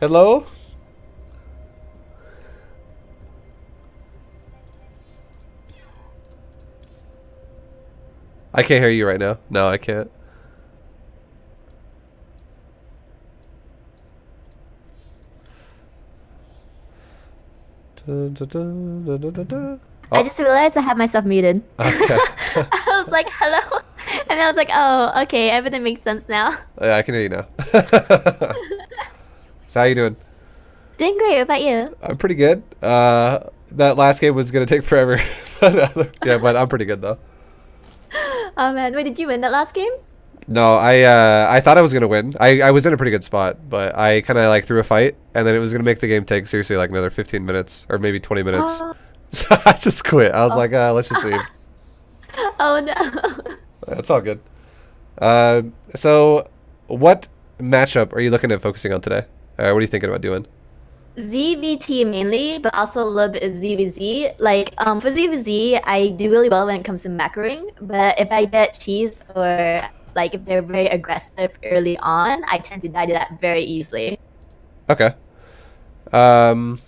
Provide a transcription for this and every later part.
Hello? I can't hear you right now. No, I can't. I Oh, just realized I had myself muted. okay. I was like, hello. And I was like, oh, okay, everything makes sense now. Yeah, I can hear you now. So how you doing? Doing great, what about you? I'm pretty good. That last game was gonna take forever. But I'm pretty good though. Oh man, wait, did you win that last game? No, I thought I was gonna win. I was in a pretty good spot, but I kind of like threw a fight, and then it was gonna make the game take seriously like another 15 minutes or maybe 20 minutes. Oh, So I just quit. I was oh, like, let's just leave. oh no. That's all good. So what matchup are you looking at focusing on today? What are you thinking about doing? ZvT mainly, but also a little bit of ZvZ. Like, for ZvZ, I do really well when it comes to macroing, but if I get cheese or like if they're very aggressive early on, I tend to die to that very easily. Okay. Um,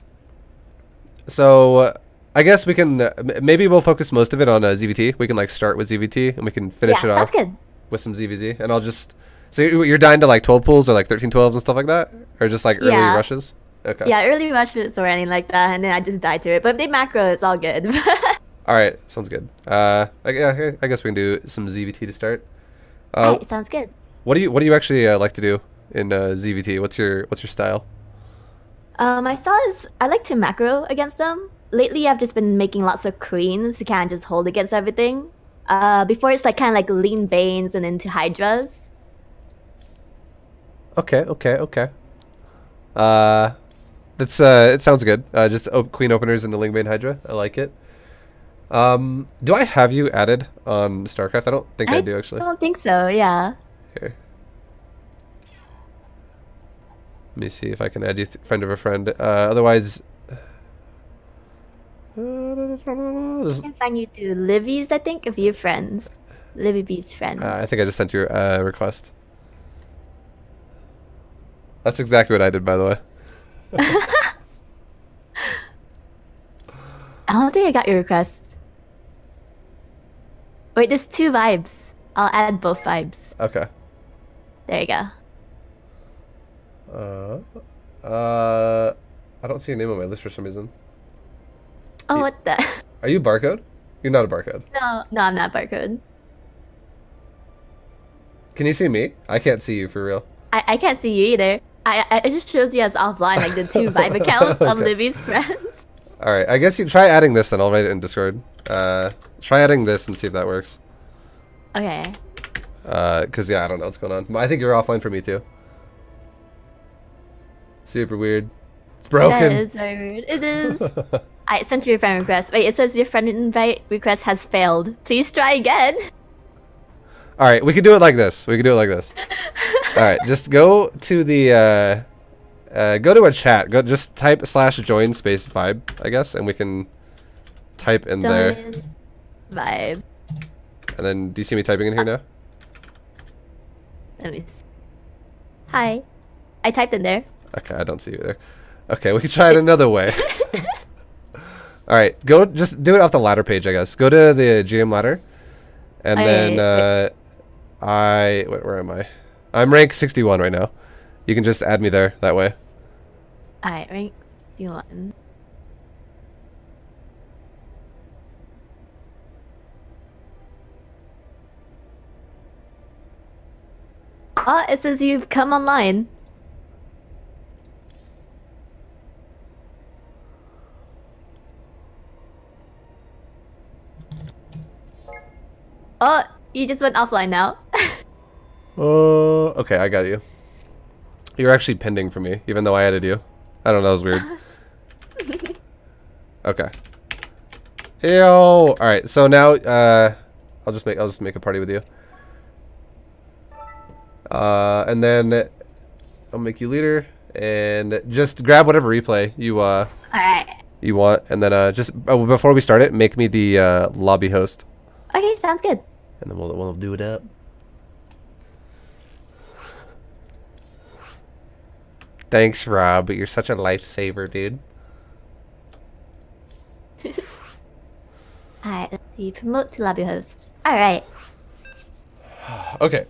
so I guess we can maybe we'll focus most of it on ZvT. We can like start with ZvT and we can finish Yeah, it sounds off good. with some ZvZ. And I'll just so you're dying to like 12 pulls or like 13 12s and stuff like that, or just like early Yeah. rushes. Okay. Yeah, early rushes or anything like that, and then I just die to it. But if they macro, it's all good. All right. Sounds good. Yeah, I guess we can do some ZvT to start. Uh, Alright, sounds good. what do you actually like to do in ZvT? What's your style? My style is I like to macro against them. Lately, I've just been making lots of queens to kind of just hold against everything. Before it's like kind of like lean banes and into hydras. Okay. Uh, that's it sounds good. Just queen openers in the Lingbane Hydra. I like it. Do I have you added on StarCraft? I don't think I I do actually. don't think so. Yeah. Here, let me see if I can add you friend of a friend. Otherwise, I can find you through Livy's, I think, if you're friends. Livy B's I friends. think I just sent you a request. That's exactly what I did, by the way. I don't think I got your request. Wait, there's two vibes. I'll add both vibes. Okay. There you go. I don't see your name on my list for some reason. Oh, what the? Are you barcode? You're not a barcode. No, no, I'm not barcode. Can you see me? I can't see you for real. I can't see you either. It just shows you as offline, like the two Vibe accounts of Okay. Livy's friends. All right. I guess you try adding this then. I'll write it in Discord. Try adding this and see if that works. Okay. Cause yeah, I don't know what's going on. I think you're offline for me too. Super weird. It's That broken. is very weird. It is. I sent you a friend request. Wait, it says your friend invite request has failed. Please try again. All right, we can do it like this. We can do it like this. All right, just go to the go to a chat. Go just type /join space vibe, I guess, and we can type in there. Join Vibe. And then, do you see me typing in here now? Let me see. Hi. I typed in there. Okay, I don't see you there. Okay, we can try it another way. All right, go just do it off the ladder page, I guess. Go to the GM ladder, and Okay, then where am I? I'm rank 61 right now. You can just add me there that way. alright, rank 1. Oh, it says you've come online. Oh, you just went offline now. Okay, I got you. You're actually pending for me, even though I added you. I don't know, that was weird. Okay. Yo. All right. So now, I'll just make a party with you. And then I'll make you leader, and just grab whatever replay Alright. you want, and then just before we start it, make me the lobby host, Okay, sounds good. and then we'll do it up. Thanks, Rob. You're such a lifesaver, dude. Alright, let's see. Promote to lobby host. Alright. Okay.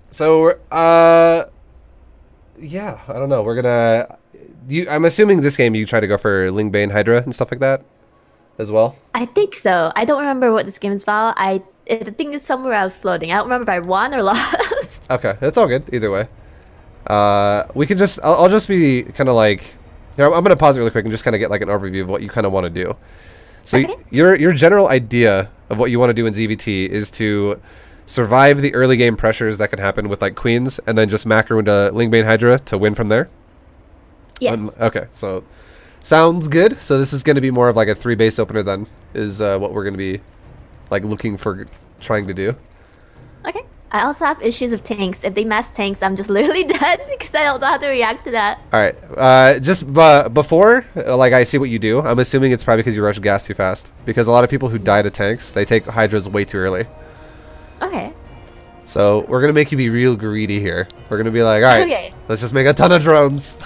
So, yeah, I don't know. We're gonna... I'm assuming this game you try to go for Lingbane Hydra and stuff like that as well? I think so. I don't remember what this game is about. I think it's somewhere I was floating. I don't remember if I won or lost. Okay, that's all good. Either way. We can just... I'll just be kind of like... You know, I'm gonna pause it really quick and just kind of get like an overview of what you kind of want to do. So Okay. your general idea of what you want to do in ZvT is to survive the early game pressures that can happen with like queens, and then just macro into Lingbane Hydra to win from there. Yes. Okay, so sounds good. So this is going to be more of like a 3 base opener then, is what we're going to be like looking for trying to do. Okay. I also have issues with tanks. If they mass tanks, I'm just literally dead because I don't know how to react to that. All right. Just before like I see what you do, I'm assuming it's probably because you rush gas too fast. Because a lot of people who die to tanks, they take hydras way too early. Okay. So we're gonna make you be real greedy here. We're gonna be like, all right, Okay. let's just make a ton of drones.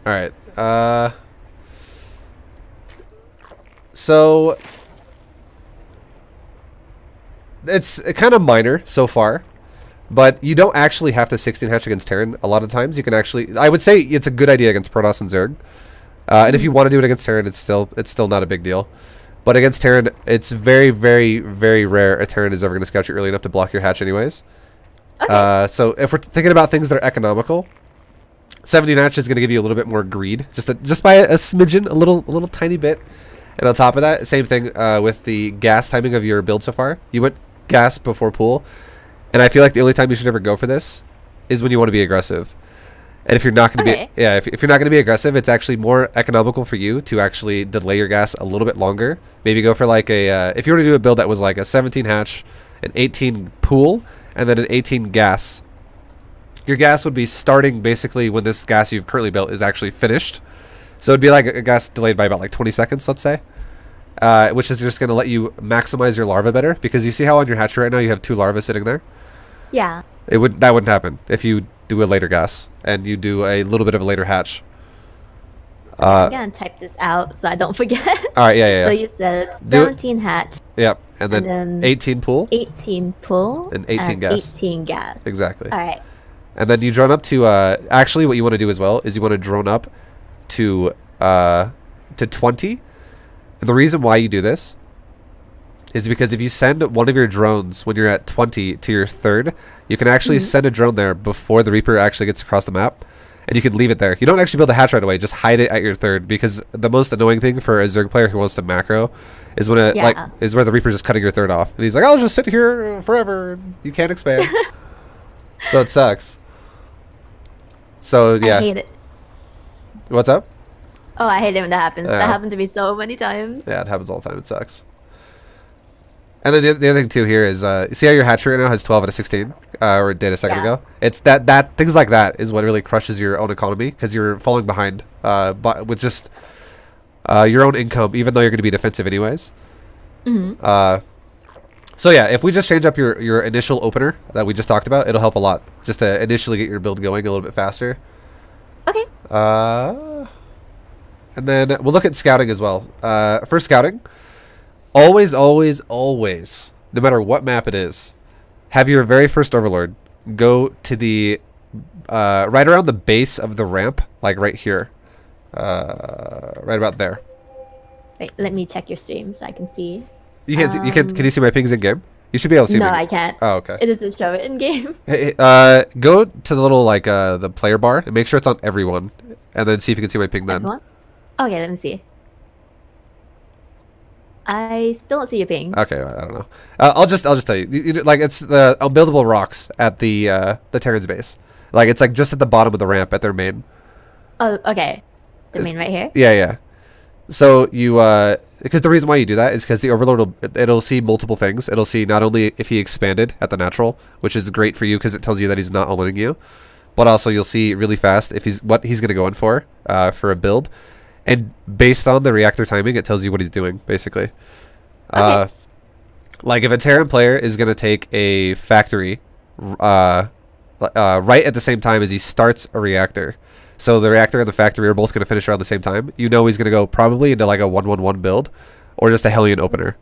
All right. So it's kind of minor so far, but you don't actually have to 16 hatch against Terran. A lot of times you can actually, I would say it's a good idea against Protoss and Zerg. And if you want to do it against Terran, it's still not a big deal. But against Terran, it's very, very, very rare a Terran is ever going to scout you early enough to block your hatch anyways. Okay. So if we're thinking about things that are economical, 17 hatch is going to give you a little bit more greed, just by a smidgen, a little tiny bit. And on top of that, same thing with the gas timing of your build so far. You went gas before pool, and I feel like the only time you should ever go for this is when you want to be aggressive. And if you're not going to be, yeah, if you're not going to be aggressive, it's actually more economical for you to actually delay your gas a little bit longer. Maybe go for like a, if you were to do a build that was like a 17 hatch, an 18 pool, and then an 18 gas. Your gas would be starting basically when this gas you've currently built is actually finished. So it'd be like a gas delayed by about like 20 seconds, let's say. Which is just going to let you maximize your larva better, because you see how on your hatchery right now you have 2 larvae sitting there? Yeah. That wouldn't happen if you do a later gas and you do a little bit of a later hatch. I'm gonna type this out so I don't forget. All right, yeah. So you said it's 17 hatch. Yep, and then 18 pool. 18 pool. And 18 gas. 18 gas. Exactly. All right. And then you drone up to actually what you want to do as well is you want to drone up to 20. And the reason why you do this is because if you send one of your drones when you're at 20 to your third, you can actually send a drone there before the Reaper actually gets across the map, and you can leave it there. You don't actually build a hatch right away, just hide it at your third, because the most annoying thing for a Zerg player who wants to macro is when it is where the Reaper's just cutting your third off, and he's like, I'll just sit here forever, you can't expand. So it sucks. So yeah. I hate it. What's up? Oh, I hate it when that happens. Yeah. That happened to me so many times. Yeah, it happens all the time. It sucks. And then the other thing too here is, see how your hatchery right now has 12 out of 16, or it did a second ago? It's that things like that is what really crushes your own economy, because you're falling behind with just your own income, even though you're going to be defensive anyways. So yeah, if we just change up your initial opener that we just talked about, it'll help a lot, just to initially get your build going a little bit faster. Okay. And then we'll look at scouting as well. For scouting, always, no matter what map it is, have your very first overlord go to the right around the base of the ramp, like right here, right about there. Wait, let me check your stream so I can see. You can't. See, can you see my pings in game? You should be able to see. No, I can't. Oh, okay. It doesn't show it in game. Hey, go to the little like the player bar and make sure it's on everyone, and then see if you can see my ping then. Everyone? Okay, let me see. I still don't see your ping. Okay, I don't know. I'll just tell you. Like, it's the unbuildable rocks at the Terran's base. Like, it's like just at the bottom of the ramp at their main. Oh, okay. The main right here? Yeah. So you because the reason why you do that is because the overlord it'll see multiple things. It'll see not only if he expanded at the natural, which is great for you because it tells you that he's not all-inning you, but also you'll see really fast if what he's gonna go in for a build. And based on the reactor timing, it tells you what he's doing, basically. Okay. Like if a Terran player is going to take a factory right at the same time as he starts a reactor. So the reactor and the factory are both going to finish around the same time. You know he's going to go probably into like a 1-1-1 build or just a Hellion opener.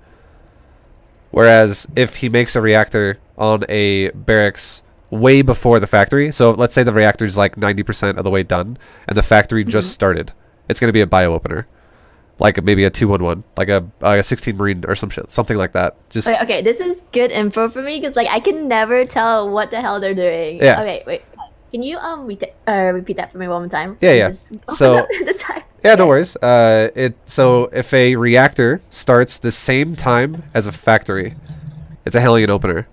Whereas if he makes a reactor on a barracks way before the factory, so let's say the reactor is like 90% of the way done and the factory just started, it's going to be a bio opener. Like maybe a 2-1-1, like a 16 Marine or some shit, something like that. Just okay, this is good info for me because like I can never tell what the hell they're doing. Yeah. Okay, wait. Can you repeat that for me one more time? Yeah. So the time. Yeah, no worries. So if a reactor starts the same time as a factory, it's a Hellion opener.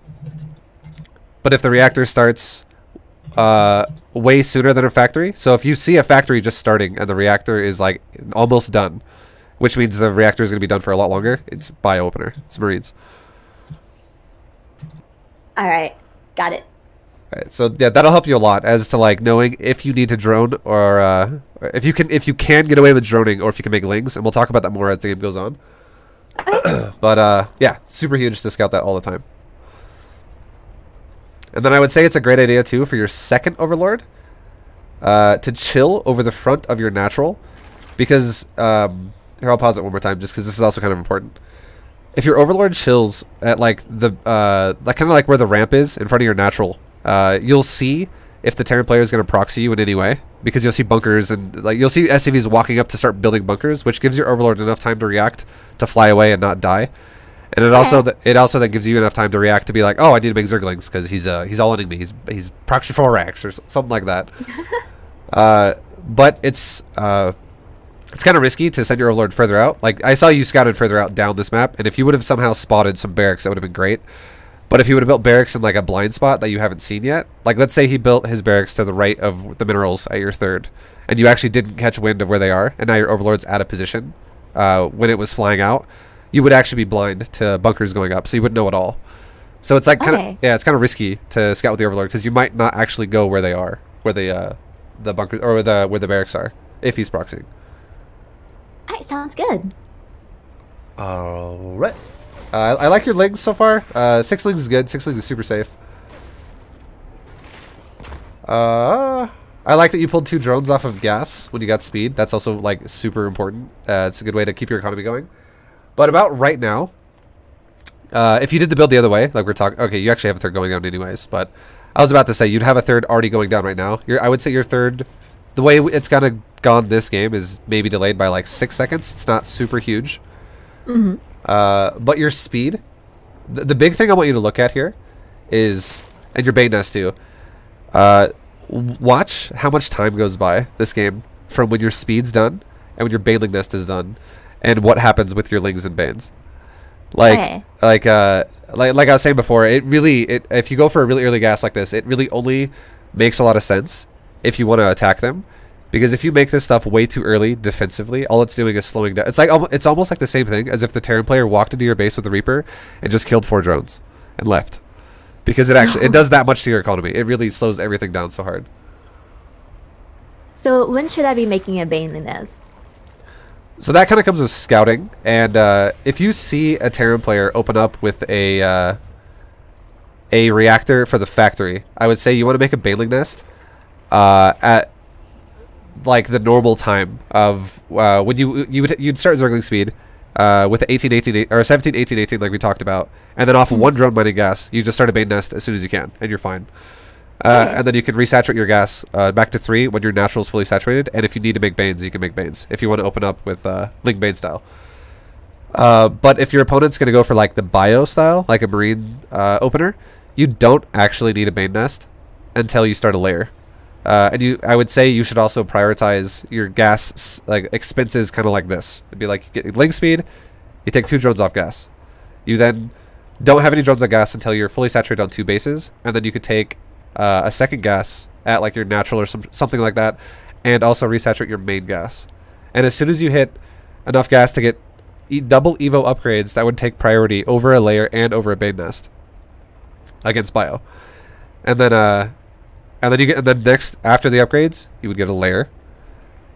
But if the reactor starts way sooner than a factory, so if you see a factory just starting and the reactor is like almost done, which means the reactor is going to be done for a lot longer, it's bio opener. It's Marines. All right, got it. Right, so yeah, that'll help you a lot as to like knowing if you need to drone or if you can get away with droning or if you can make lings, and we'll talk about that more as the game goes on. But yeah, super huge to scout that all the time. And then I would say it's a great idea too for your second overlord to chill over the front of your natural, because here I'll pause it one more time just because this is also kind of important. If your overlord chills at like the like kind of like where the ramp is in front of your natural, you'll see if the Terran player is going to proxy you in any way, because you'll see bunkers and like you'll see SCVs walking up to start building bunkers, which gives your overlord enough time to react to fly away and not die. And it also then gives you enough time to react to be like, oh, I need to make Zerglings because he's all-inning me. He's proxy 4x or something like that. But it's kind of risky to send your overlord further out. Like I saw you scouted further out down this map, and if you would have somehow spotted some barracks, that would have been great. But if you would have built barracks in like a blind spot that you haven't seen yet, like let's say he built his barracks to the right of the minerals at your third, and you actually didn't catch wind of where they are, and now your overlord's out of position when it was flying out, you would actually be blind to bunkers going up, so you wouldn't know at all. So it's like it's kind of risky to scout with the overlord because you might not actually go where they are, where the bunkers or where the barracks are, if he's proxying. Alright, sounds good. All right. I like your lings so far. 6 lings is good. 6 lings is super safe. I like that you pulled 2 drones off of gas when you got speed. That's also like super important. It's a good way to keep your economy going. But about right now, if you did the build the other way, like we're talking, okay, you actually have a third going down anyways. But I was about to say you'd have a third already going down right now. I would say your third, the way it's kind of gone this game is maybe delayed by like 6 seconds. It's not super huge. Mm-hmm. But your speed, the big thing I want you to look at here is, and your bait nest too, watch how much time goes by this game from when your speed's done and when your bailing nest is done, and what happens with your lings and banes. Like I was saying before, if you go for a really early gas like this, it really only makes a lot of sense if you want to attack them. Because if you make this stuff way too early defensively, all it's doing is slowing down. It's almost like the same thing as if the Terran player walked into your base with the Reaper and just killed 4 drones and left. Because it does that much to your economy. It really slows everything down so hard. So when should I be making a Bane nest? So that kind of comes with scouting, and if you see a Terran player open up with a reactor for the factory, I would say you want to make a baneling nest at like the normal time of when you'd start Zergling speed with 18-18 or 17-18-18 like we talked about, and then off of 1 drone mining gas, you just start a bane nest as soon as you can, and you're fine. And then you can resaturate your gas back to 3 when your natural is fully saturated, and if you need to make banes, you can make banes if you want to open up with Ling Bane style. But if your opponent's going to go for like the bio style, like a Marine opener, you don't actually need a bane nest until you start a layer. And I would say you should also prioritize your gas like expenses kind of like this. It'd be like you get link speed, you take 2 drones off gas. You then don't have any drones on gas until you're fully saturated on 2 bases, and then you could take a second gas at like your natural or something like that, and also resaturate your main gas. And as soon as you hit enough gas to get double Evo upgrades, that would take priority over a layer and over a bane nest against bio. And then next after the upgrades, you would get a layer,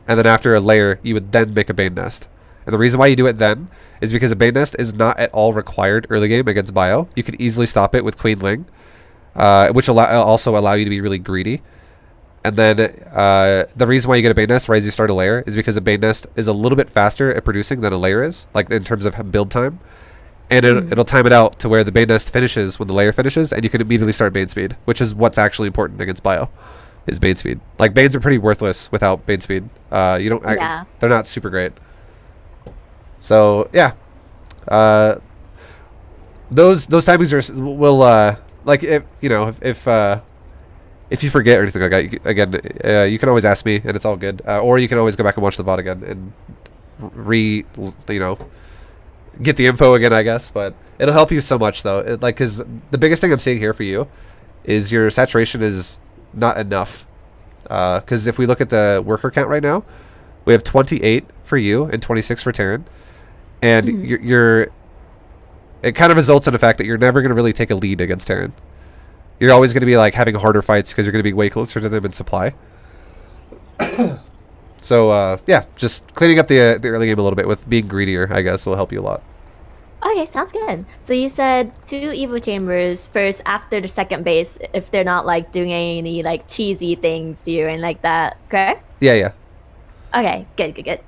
and then after a layer, you would then make a bane nest. And the reason why you do it then is because a bane nest is not at all required early game against bio. You can easily stop it with Queen Ling. which also allow you to be really greedy. And then the reason why you get a bait nest right as you start a layer is because a bait nest is a little bit faster at producing than a layer is, like in terms of build time. And it'll time it out to where the bait nest finishes when the layer finishes, and you can immediately start bait speed, which is what's actually important against bio, is bait speed. Like baits are pretty worthless without bait speed. You don't. They're not super great. So yeah, those timings will like if you know if you forget or anything like that, you can always ask me, and it's all good. Or you can always go back and watch the VOD again and get the info again, I guess. But it'll help you so much, though. Because the biggest thing I'm seeing here for you is your saturation is not enough. Because if we look at the worker count right now, we have 28 for you and 26 for Terran. And it kind of results in the fact that you're never going to really take a lead against Terran. You're always going to be like having harder fights because you're going to be way closer to them in supply. So yeah, just cleaning up the early game a little bit with being greedier, I guess, will help you a lot. Okay, sounds good. So you said 2 Evo Chambers first after the second base if they're not like doing any like cheesy things to you and like that, correct? Yeah. Okay, good.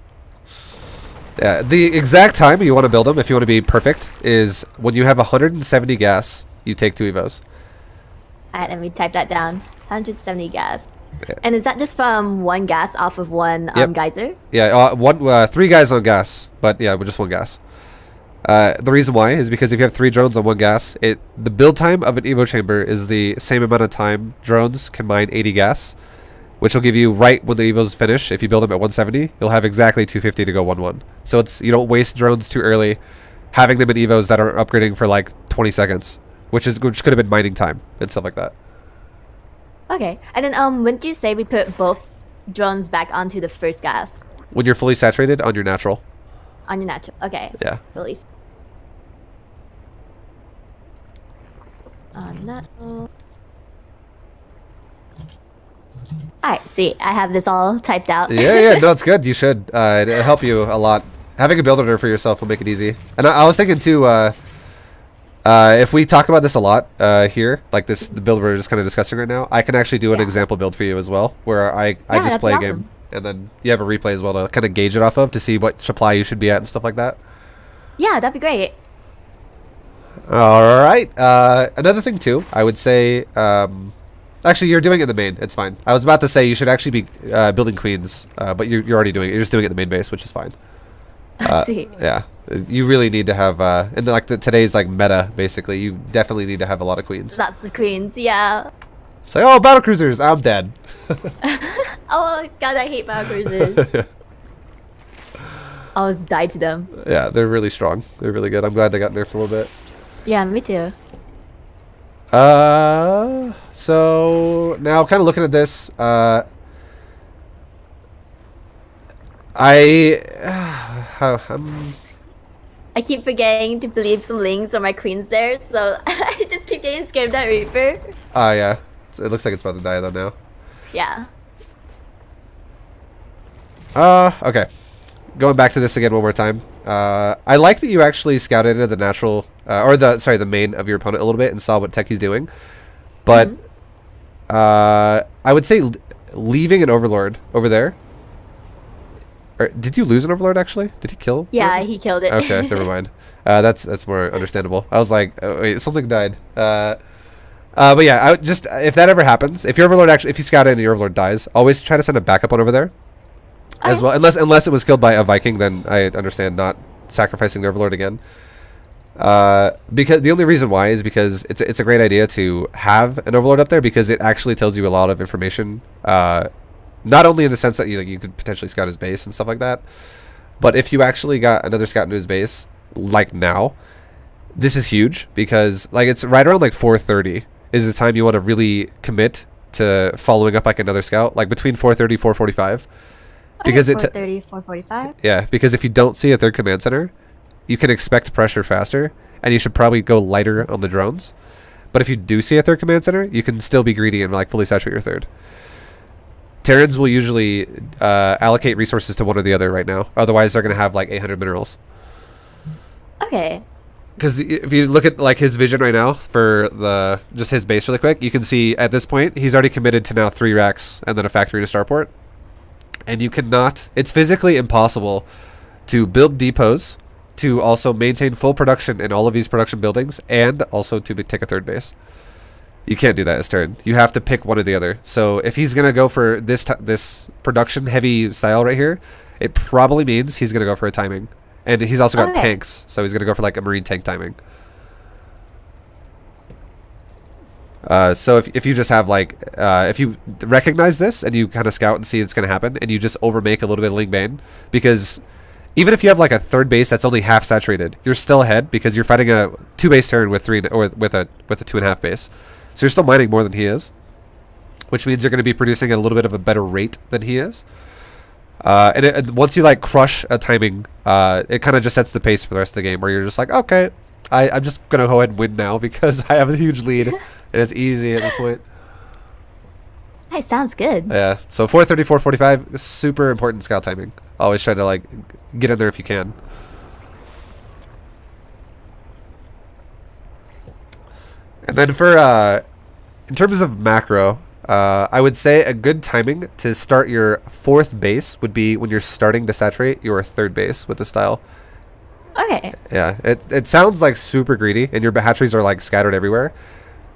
Yeah, the exact time you want to build them, if you want to be perfect, is when you have 170 gas, you take 2 Evos. Alright, let me type that down. 170 gas. Yeah. And is that just from 1 gas off of 1 geyser? Yeah, 3 guys on gas, but yeah, with just 1 gas. The reason why is because if you have 3 drones on 1 gas, the build time of an Evo chamber is the same amount of time drones can mine 80 gas, which will give you right when the Evos finish. If you build them at 170, you'll have exactly 250 to go 1-1. So you don't waste drones too early, having them in Evos that are upgrading for like 20 seconds, which could have been mining time and stuff like that. Okay, and then when did you say we put both drones back onto the first gas? When you're fully saturated on your natural. On your natural, okay. Yeah. Release. On natural. Alright, sweet. I have this all typed out. Yeah, no, it's good. You should. It'll help you a lot. Having a build order for yourself will make it easy. And I was thinking too, if we talk about this a lot here, like the build we're just kind of discussing right now, I can actually do an example build for you as well, where I just play a game, and then you have a replay as well to kind of gauge it off of to see what supply you should be at and stuff like that. Yeah, that'd be great. All right. Another thing too, I would say, actually you're doing it in the main. It's fine. I was about to say you should actually be building queens, but you're already doing it. You're just doing it in the main base, which is fine. Yeah, you really need to have in today's like meta, basically you definitely need to have a lot of queens. Lots of queens, yeah. It's like, oh, battle cruisers, I'm dead. Oh god, I hate battle cruisers. I always die to them. Yeah, they're really strong. They're really good. I'm glad they got nerfed a little bit. Yeah, me too. So now kind of looking at this, I keep forgetting to leave some links on my queens there, so I just keep getting scared of that Reaper. Yeah. It looks like it's about to die though now. Yeah. Okay. Going back to this again one more time. I like that you actually scouted into the natural, the main of your opponent a little bit and saw what tech he's doing. But, I would say leaving an Overlord over there. Did you lose an Overlord actually? Did he kill? Yeah, he killed it. Okay, never mind. That's more understandable. I was like, oh, wait, something died. But yeah, I would just, if that ever happens, if your Overlord if you scout in and your Overlord dies, always try to send a backup one over there. As well, unless it was killed by a Viking, then I understand not sacrificing the Overlord again. Because the only reason why is because it's a great idea to have an Overlord up there because it actually tells you a lot of information. Not only in the sense that you could potentially scout his base and stuff like that, but if you actually got another scout into his base, like now, this is huge because it's right around 4:30 is the time you want to really commit to following up another scout, between 4:30 4:45. Because 4:30 4:45. Yeah, because if you don't see a third command center, you can expect pressure faster, and you should probably go lighter on the drones. But if you do see a third command center, you can still be greedy and fully saturate your third. Terrans will usually allocate resources to one or the other right now. Otherwise, they're going to have 800 minerals. Okay. because if you look at like his vision right now for the just his base really quick, you can see at this point he's already committed to now 3 racks and then a factory to starport. And you cannot, it's physically impossible to build depots, to also maintain full production in all of these production buildings, and also to take a 3rd base. You can't do that as Terran. You have to pick one or the other. So if he's going to go for this production heavy style right here, it probably means he's going to go for a timing. And he's also got tanks, so he's going to go for like a marine tank timing. So if you just have like, if you recognize this and you kind of scout and see it's going to happen, and you just overmake a little bit of Ling Bane, because even if you have like a 3rd base that's only half saturated, you're still ahead because you're fighting a 2 base Terran with with a 2.5 base. So you're still mining more than he is, which means you're going to be producing at a little bit of a better rate than he is. And once you like crush a timing, it kind of just sets the pace for the rest of the game, where you're just like, okay, I'm just going to go ahead and win now because I have a huge lead and it's easy at this point. Hey, sounds good. Yeah, so 430, 445, super important scout timing. Always try to like get in there if you can. And then for, in terms of macro, I would say a good timing to start your 4th base would be when you're starting to saturate your 3rd base with the style. Okay. Yeah, it sounds like super greedy, and your hatcheries are like scattered everywhere.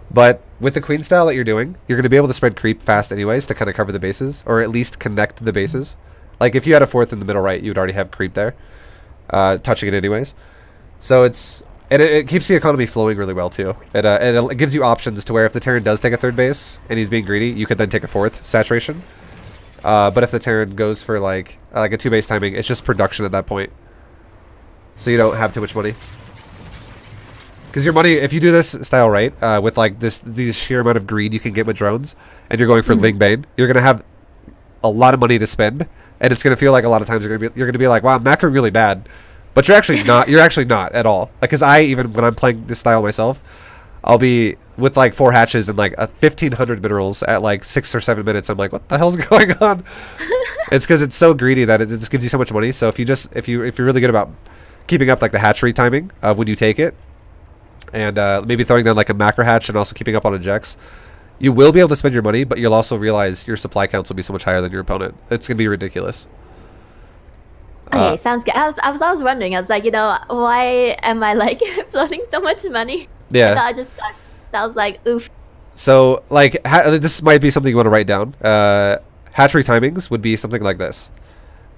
But with the queen style that you're doing, you're going to be able to spread creep fast anyways to kind of cover the bases, or at least connect the bases. Like if you had a 4th in the middle right, you would already have creep there, touching it anyways. So it's... And it keeps the economy flowing really well too. It gives you options to where if the Terran does take a 3rd base and he's being greedy, you could then take a 4th saturation. But if the Terran goes for like a 2 base timing, it's just production at that point. So you don't have too much money. Because your money, if you do this style right, with like these sheer amount of greed you can get with drones, and you're going for Ling Bane, you're gonna have a lot of money to spend, and it's gonna feel like a lot of times you're gonna be like, wow, I'm macroing really bad. But you're actually not. You're actually not at all. Like, cause even when I'm playing this style myself, I'll be with like 4 hatches and like 1,500 minerals at like 6 or 7 minutes. I'm like, what the hell's going on? It's because it's so greedy that it just gives you so much money. So if you're really good about keeping up like the hatchery timing of when you take it, and maybe throwing down like a macro hatch and also keeping up on ejects, you will be able to spend your money. But you'll also realize your supply counts will be so much higher than your opponent. It's gonna be ridiculous. Okay, sounds good. I was wondering. I was like, you know, why am I like floating so much money? Yeah. I was like, oof. So like this might be something you want to write down. Hatchery timings would be something like this.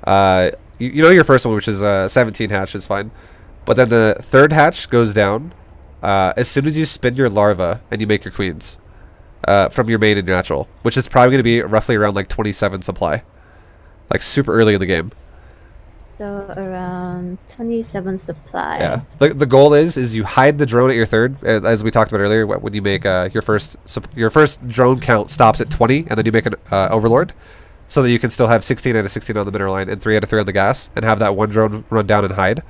You know your first one, which is 17 hatch, is fine, but then the 3rd hatch goes down as soon as you spin your larva and you make your queens from your main and your natural, which is probably going to be roughly around like 27 supply, like super early in the game. So around 27 supply. Yeah. The goal is you hide the drone at your 3rd, as we talked about earlier. When you make your first drone count stops at 20, and then you make an overlord, so that you can still have 16 out of 16 on the mineral line and 3 out of 3 on the gas, and have that one drone run down and hide.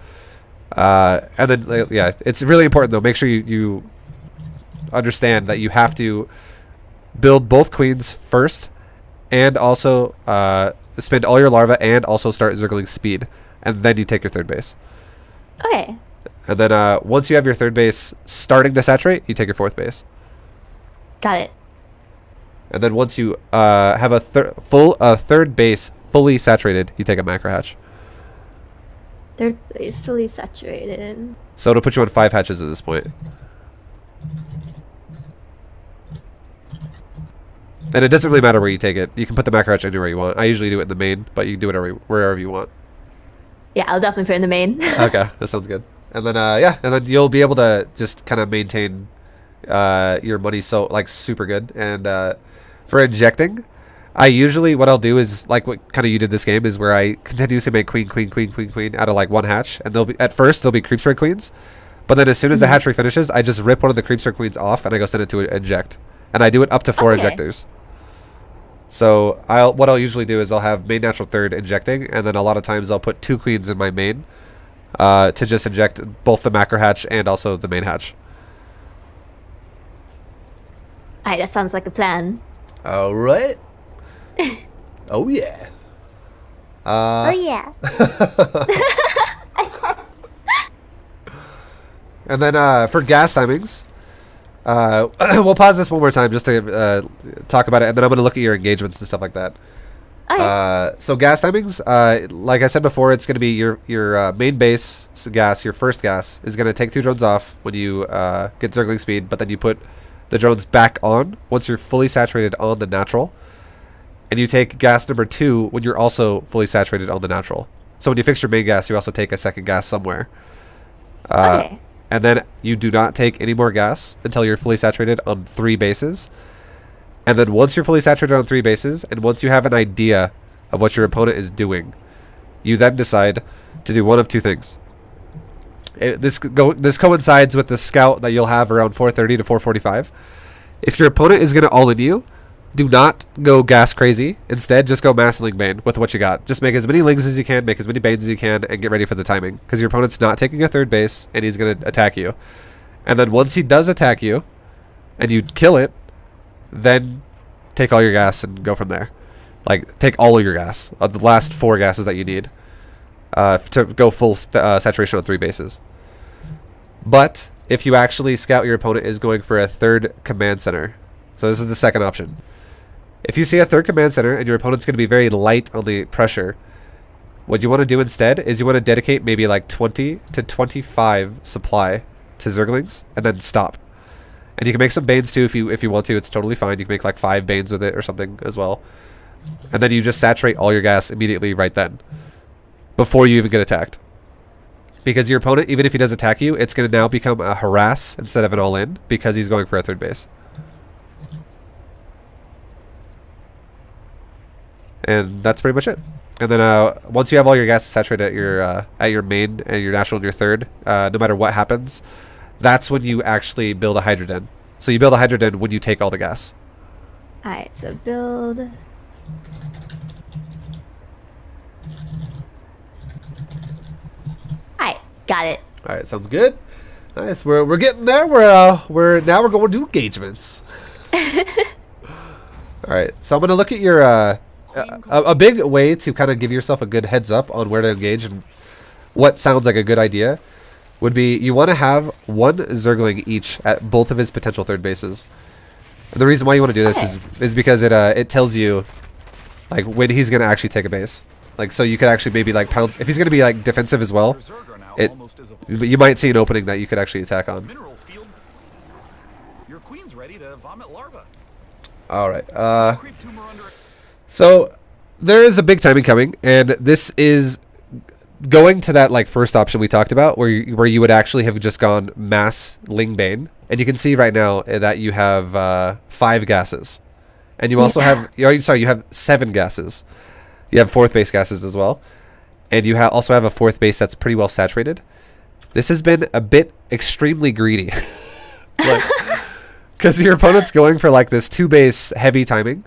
And then yeah, it's really important though. Make sure you understand that you have to build both queens first, and also spend all your larvae, and also start zergling speed, and then you take your 3rd base. Okay. And then once you have your 3rd base starting to saturate, you take your 4th base. Got it. And then once you have a 3rd base fully saturated, you take a macro hatch. 3rd base fully saturated. So it'll put you on 5 hatches at this point. And it doesn't really matter where you take it. You can put the macro hatch anywhere you want. I usually do it in the main, but you can do it wherever you want. Yeah, I'll definitely put it in the main. Okay, that sounds good. And then yeah, and then you'll be able to just kind of maintain your money so like super good. And for injecting, I usually what I'll do is like what kind of you did this game is where I continuously make queen out of like 1 hatch, and at first there'll be creep spread queens, but then as soon as the hatchery finishes, I just rip one of the creep spread queens off and I go send it to inject, and I do it up to 4 injectors. So what I'll usually do is I'll have main natural 3rd injecting, and then a lot of times I'll put 2 queens in my main to just inject both the macro hatch and also the main hatch. Alright, that sounds like a plan. All right. Oh yeah. Oh yeah. And then for gas timings, we'll pause this one more time just to talk about it, and then I'm going to look at your engagements and stuff like that. Okay. So gas timings, like I said before, it's going to be your main base gas, your first gas, is going to take 2 drones off when you get Zergling speed, but then you put the drones back on once you're fully saturated on the natural. And you take gas number 2 when you're also fully saturated on the natural. So when you fix your main gas, you also take a second gas somewhere. Okay. And then you do not take any more gas until you're fully saturated on 3 bases. And then once you're fully saturated on 3 bases, and once you have an idea of what your opponent is doing, you then decide to do one of 2 things. This coincides with the scout that you'll have around 4:30 to 4:45. If your opponent is going to all in you, do not go gas crazy. Instead, just go mass link bane with what you got. Just make as many lings as you can, make as many banes as you can, and get ready for the timing. Because your opponent's not taking a 3rd base, and he's going to attack you. And then once he does attack you, and you kill it, then take all your gas and go from there. Like, take all of your gas. The last 4 gases that you need to go full saturation on 3 bases. But if you actually scout your opponent is going for a 3rd command center. So this is the second option. If you see a 3rd command center and your opponent's going to be very light on the pressure, what you want to do instead is you want to dedicate maybe like 20 to 25 supply to Zerglings and then stop. And you can make some Banes too if you want to. It's totally fine. You can make like 5 Banes with it or something as well. And then you just saturate all your gas immediately right then, before you even get attacked. Because your opponent, even if he does attack you, it's going to now become a harass instead of an all-in, because he's going for a 3rd base. And that's pretty much it. And then once you have all your gas saturated at your main and your natural and your 3rd, no matter what happens, that's when you actually build a hydroden. So you build a hydroden when you take all the gas. Alright, so build. Alright, got it. Alright, sounds good. Nice. We're getting there. We're going to do engagements. Alright, so I'm gonna look at your a big way to kind of give yourself a good heads up on where to engage and what sounds like a good idea would be you want to have 1 Zergling each at both of his potential 3rd bases. And the reason why you want to do this is because it tells you like when he's gonna actually take a base. Like, so you could actually maybe like pounce if he's gonna be like defensive as well. You might see an opening that you could actually attack on. Your queen's ready to vomit larva. All right. So there is a big timing coming, and this is going to that like first option we talked about, where you would actually have just gone mass Lingbane, and you can see right now that you have 5 gases, and you also have you have 7 gases. You have 4th base gases as well, and you also have a 4th base that's pretty well saturated. This has been a bit extremely greedy, because your opponent's going for like this 2 base heavy timing.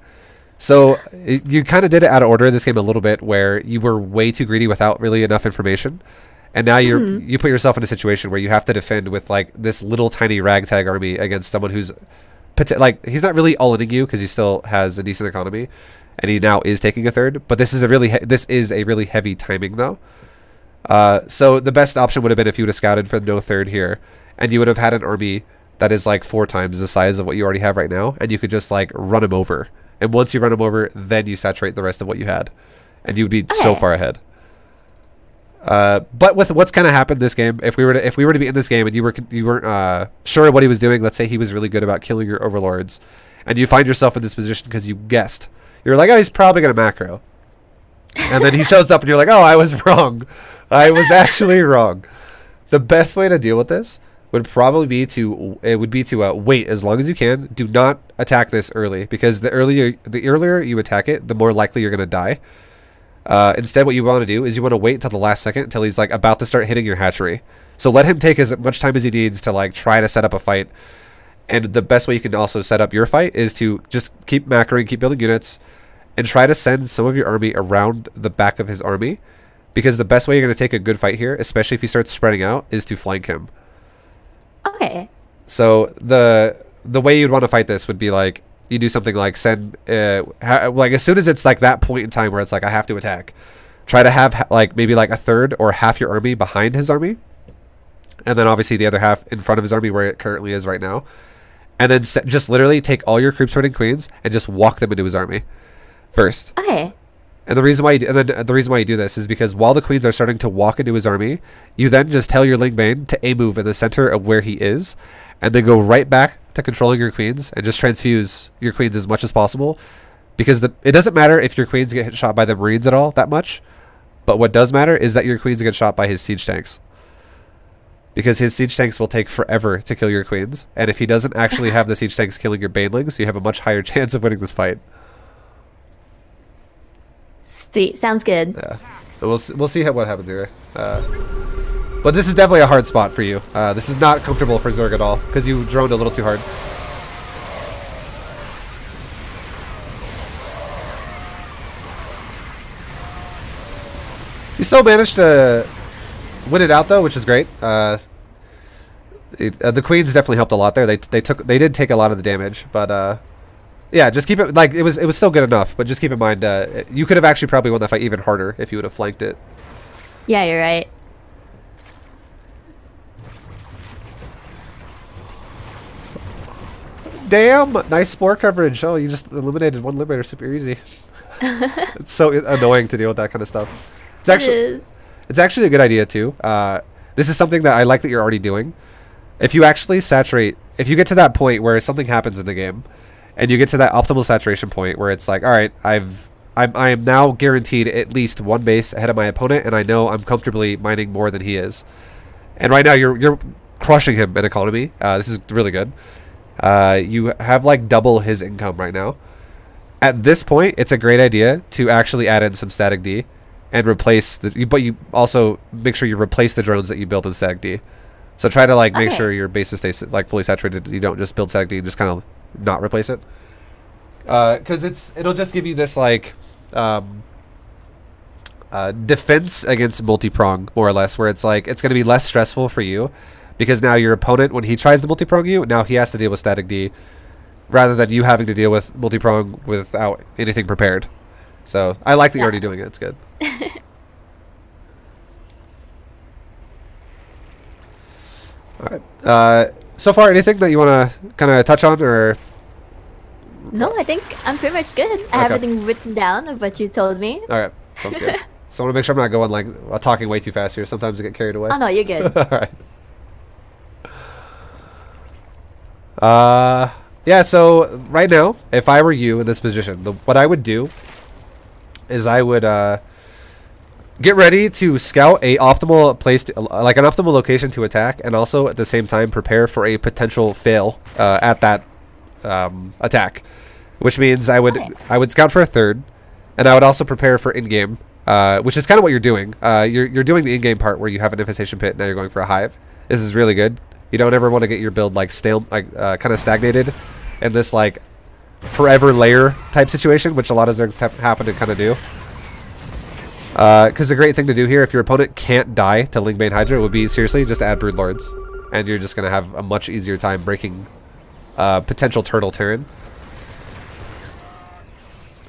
So you kind of did it out of order in this game a little bit, where you were way too greedy without really enough information, and now you put yourself in a situation where you have to defend with like this little tiny ragtag army against someone who's like he's not really all-inning you because he still has a decent economy, and he now is taking a 3rd. But this is a really heavy timing though. So the best option would have been if you would have scouted for no 3rd here, and you would have had an army that is like 4 times the size of what you already have right now, and you could just like run him over. And once you run him over, then you saturate the rest of what you had, and you'd be so far ahead. But with what's kind of happened this game, if we were to be in this game and you weren't sure of what he was doing, let's say he was really good about killing your overlords, and you find yourself in this position because you guessed, you're like, oh, he's probably gonna macro, and then he shows up and you're like, oh, I was wrong, I was actually wrong. The best way to deal with this would probably be to wait as long as you can. Do not attack this early, because the earlier you attack it, the more likely you're gonna die. Instead, what you want to do is you want to wait until the last second, until he's like about to start hitting your hatchery. So let him take as much time as he needs to like try to set up a fight. And the best way you can also set up your fight is to just keep macroing, keep building units, and try to send some of your army around the back of his army, because the best way you're going to take a good fight here, especially if he starts spreading out, is to flank him. Okay. So the way you'd want to fight this would be like, you do something like send like as soon as it's like that point in time where it's like I have to attack, try to have like maybe like a third or half your army behind his army, and then obviously the other half in front of his army where it currently is right now. And then just literally take all your creeps running queens and just walk them into his army first. Okay. And the reason why you do this is because while the queens are starting to walk into his army, you then just tell your Lingbane to A move in the center of where he is, and then go right back to controlling your queens and just transfuse your queens as much as possible. Because it doesn't matter if your queens get shot by the Marines at all that much, but what does matter is that your queens get shot by his siege tanks. Because his siege tanks will take forever to kill your queens, and if he doesn't actually have the siege tanks killing your banelings, you have a much higher chance of winning this fight. Sweet, sounds good. Yeah, we'll see what happens here. But this is definitely a hard spot for you. This is not comfortable for Zerg at all because you droned a little too hard. You still managed to win it out though, which is great. The queens definitely helped a lot there. They did take a lot of the damage, but yeah, just keep it like it was still good enough. But just keep in mind, you could have actually probably won that fight even harder if you would have flanked it. Yeah, you're right. Damn, nice spore coverage. Oh, you just eliminated one Liberator super easy. It's so annoying to deal with that kind of stuff. It's actually a good idea too. This is something that I like that you're already doing. If you actually saturate, if you get to that point where something happens in the game, and you get to that optimal saturation point where it's like, all right, I am now guaranteed at least one base ahead of my opponent, and I know I'm comfortably mining more than he is. And right now you're crushing him in economy. This is really good. You have like double his income right now. At this point, it's a great idea to actually add in some static D and replace but you also make sure you replace the drones that you built in static D. So try to like make sure your bases stay like fully saturated. You don't just build static D and just kind of not replace it. Because it'll just give you this like defense against multi-prong more or less, where it's like it's going to be less stressful for you because now your opponent, when he tries to multi-prong you, now he has to deal with static D rather than you having to deal with multi-prong without anything prepared. So I like that you're already doing it. It's good. All right. So far, anything that you want to kind of touch on, or? No, I think I'm pretty much good. I have everything written down of what you told me. All right, sounds good. So I want to make sure I'm not going like talking way too fast here. Sometimes I get carried away. Oh no, you're good. All right. Yeah. So right now, if I were you in this position, what I would do is I would get ready to scout a optimal place, like an optimal location to attack, and also at the same time prepare for a potential fail at that attack. Which means I would scout for a third, and I would also prepare for in-game, which is kind of what you're doing. You're doing the in-game part where you have an infestation pit, now you're going for a hive. This is really good. You don't ever want to get your build like stale, like kind of stagnated in this like forever layer type situation, which a lot of Zergs happen to kind of do. Because the great thing to do here, if your opponent can't die to Lingbane Hydra, would be seriously just add Broodlords, and you're just going to have a much easier time breaking potential turtle Terran.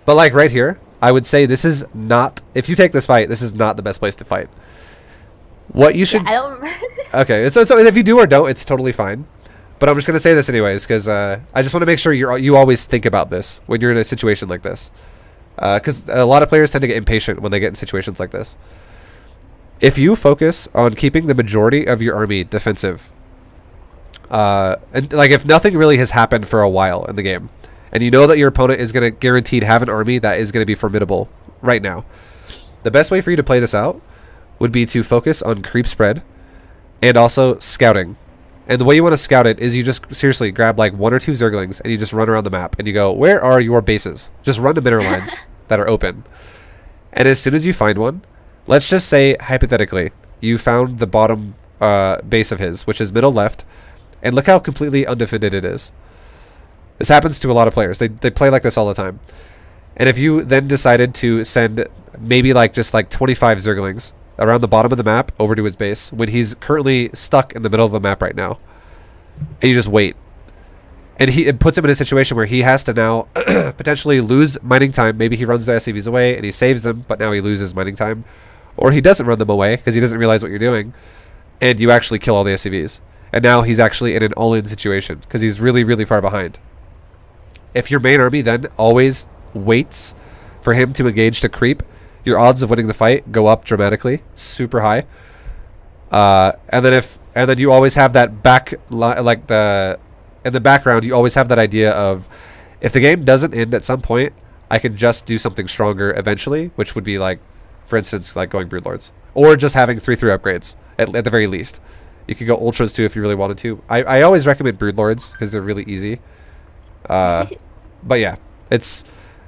But like right here, I would say this is not, if you take this fight, this is not the best place to fight. What you should... Yeah, I don't... Okay, so if you do or don't, it's totally fine. But I'm just going to say this anyways, because I just want to make sure you always think about this when you're in a situation like this. Because a lot of players tend to get impatient when they get in situations like this. If you focus on keeping the majority of your army defensive, and like if nothing really has happened for a while in the game, and you know that your opponent is going to guaranteed have an army that is going to be formidable right now, the best way for you to play this out would be to focus on creep spread and also scouting. And the way you want to scout it is you just seriously grab like 1 or 2 Zerglings and you just run around the map and you go, where are your bases? Just run to mineral lines that are open. And as soon as you find one, let's just say hypothetically, you found the bottom base of his, which is middle left, and look how completely undefended it is. This happens to a lot of players. They play like this all the time. And if you then decided to send maybe like just like 25 Zerglings around the bottom of the map over to his base when he's currently stuck in the middle of the map right now, and you just wait, and it puts him in a situation where he has to now potentially lose mining time. Maybe he runs the SCVs away and he saves them, but now he loses mining time, or he doesn't run them away because he doesn't realize what you're doing, and you actually kill all the SCVs. And now he's actually in an all-in situation because he's really, really far behind. If your main army then always waits for him to engage to creep, your odds of winning the fight go up dramatically, super high. And then you always have that in the background, you always have that idea of, if the game doesn't end at some point, I can just do something stronger eventually, which would be like, for instance, like going Broodlords, or just having 3/3 upgrades at the very least. You could go Ultras too if you really wanted to. I always recommend Broodlords because they're really easy. But yeah, it's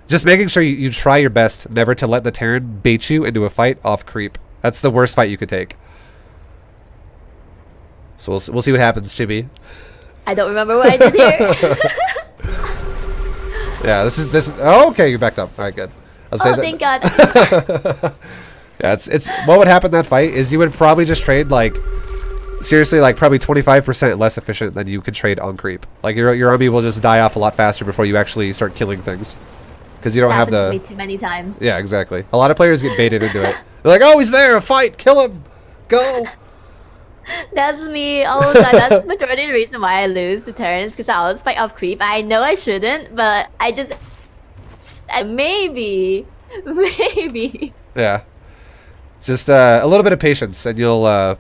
just making sure you try your best never to let the Terran bait you into a fight off creep. That's the worst fight you could take. So we'll see what happens, Chibi. I don't remember what I did here. Yeah, this is. Oh, okay, you're backed up. All right, good. I'll say that. Thank God. Yeah, it's what would happen in that fight is you would probably just trade like, seriously, like probably 25% less efficient than you could trade on creep. Like your army will just die off a lot faster before you actually start killing things, because you don't have the. To me too many times. Yeah, exactly. A lot of players get baited into it. They're like, oh, he's there, a fight, kill him, go. That's me all the time. That's the majority of the reason why I lose to Terrans, because I always fight off creep. I know I shouldn't, but I just maybe. Yeah, just a little bit of patience, and you'll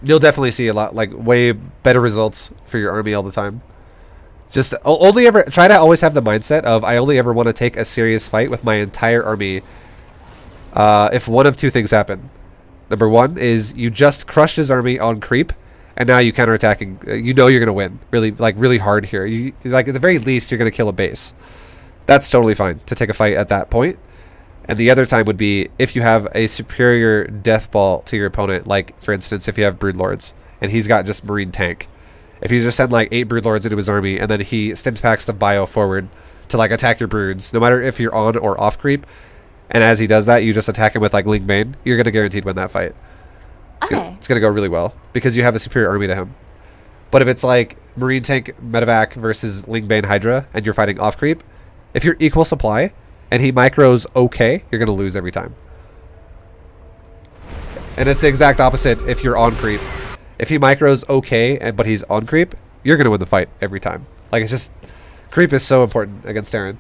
definitely see a lot, like way better results for your army all the time. Just only ever try to always have the mindset of, I only ever want to take a serious fight with my entire army if one of two things happen. Number one is you just crushed his army on creep, and now you counterattacking. You know you're gonna win really hard here. You like, at the very least, you're gonna kill a base. That's totally fine to take a fight at that point. And the other time would be if you have a superior death ball to your opponent, like for instance if you have Broodlords and he's got just Marine tank. If you just send like 8 Broodlords into his army and then he stimpacks the bio forward to like attack your broods, no matter if you're on or off creep. And as he does that, you just attack him with like Ling Bane. You're going to guaranteed win that fight. It's going to go really well because you have a superior army to him. But if it's like Marine Tank Medevac versus Ling Bane Hydra and you're fighting off creep, if you're equal supply and he micros okay, you're going to lose every time. And it's the exact opposite if you're on creep. If he micros okay but he's on creep, you're going to win the fight every time. Like, it's just, creep is so important against Terran.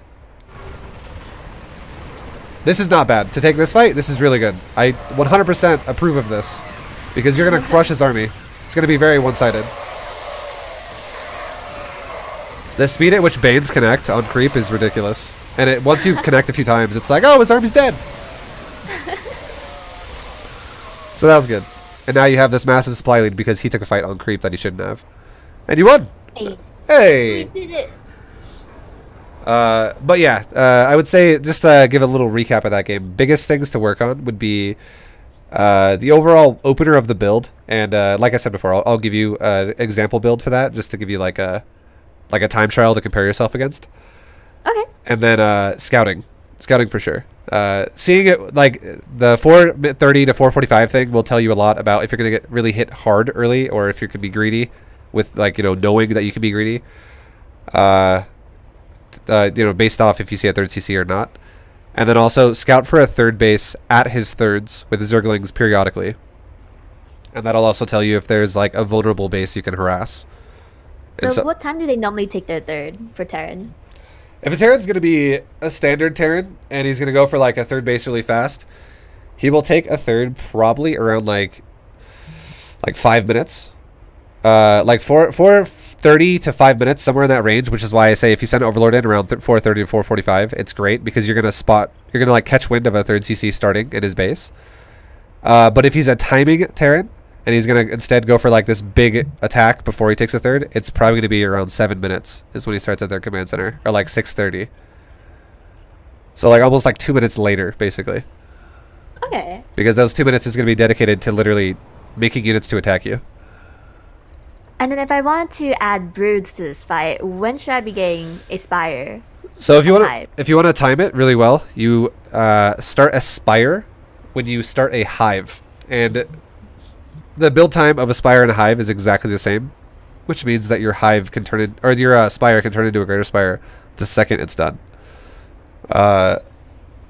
This is not bad. To take this fight, this is really good. I 100% approve of this because you're going to crush his army. It's going to be very one-sided. The speed at which Banes connect on creep is ridiculous. And once you connect a few times, it's like, oh, his army's dead. So that was good. And now you have this massive supply lead because he took a fight on creep that he shouldn't have. And you won! Hey! We did it! But yeah, I would say just give a little recap of that game. Biggest things to work on would be the overall opener of the build, and like I said before, I'll give you an example build for that, just to give you like a time trial to compare yourself against. Okay. And then scouting for sure. Seeing it like the 430 to 445 thing will tell you a lot about if you're gonna get really hit hard early or if you can be greedy with like knowing that you can be greedy. Based off if you see a 3rd CC or not. And then also scout for a 3rd base at his 3rds with the Zerglings periodically. And that'll also tell you if there's like a vulnerable base you can harass. So what time do they normally take their 3rd for Terran? If a Terran's going to be a standard Terran and he's going to go for like a 3rd base really fast, he will take a 3rd probably around like 5 minutes. Like 4:30 to 5 minutes, somewhere in that range, which is why I say if you send Overlord in around 4:30 to 4:45, it's great because you're going to like catch wind of a 3rd CC starting in his base. But if he's a timing Terran and he's going to instead go for like this big attack before he takes a 3rd, it's probably going to be around 7 minutes is when he starts at their command center, or like 6:30. So like almost like 2 minutes later, basically. Okay. Because those 2 minutes is going to be dedicated to literally making units to attack you. And then if I want to add broods to this fight, when should I be getting a spire? So if you want to time it really well, you start a spire when you start a hive, and the build time of a spire and a hive is exactly the same, which means that your hive can turn in, or your spire can turn into a greater spire the second it's done. But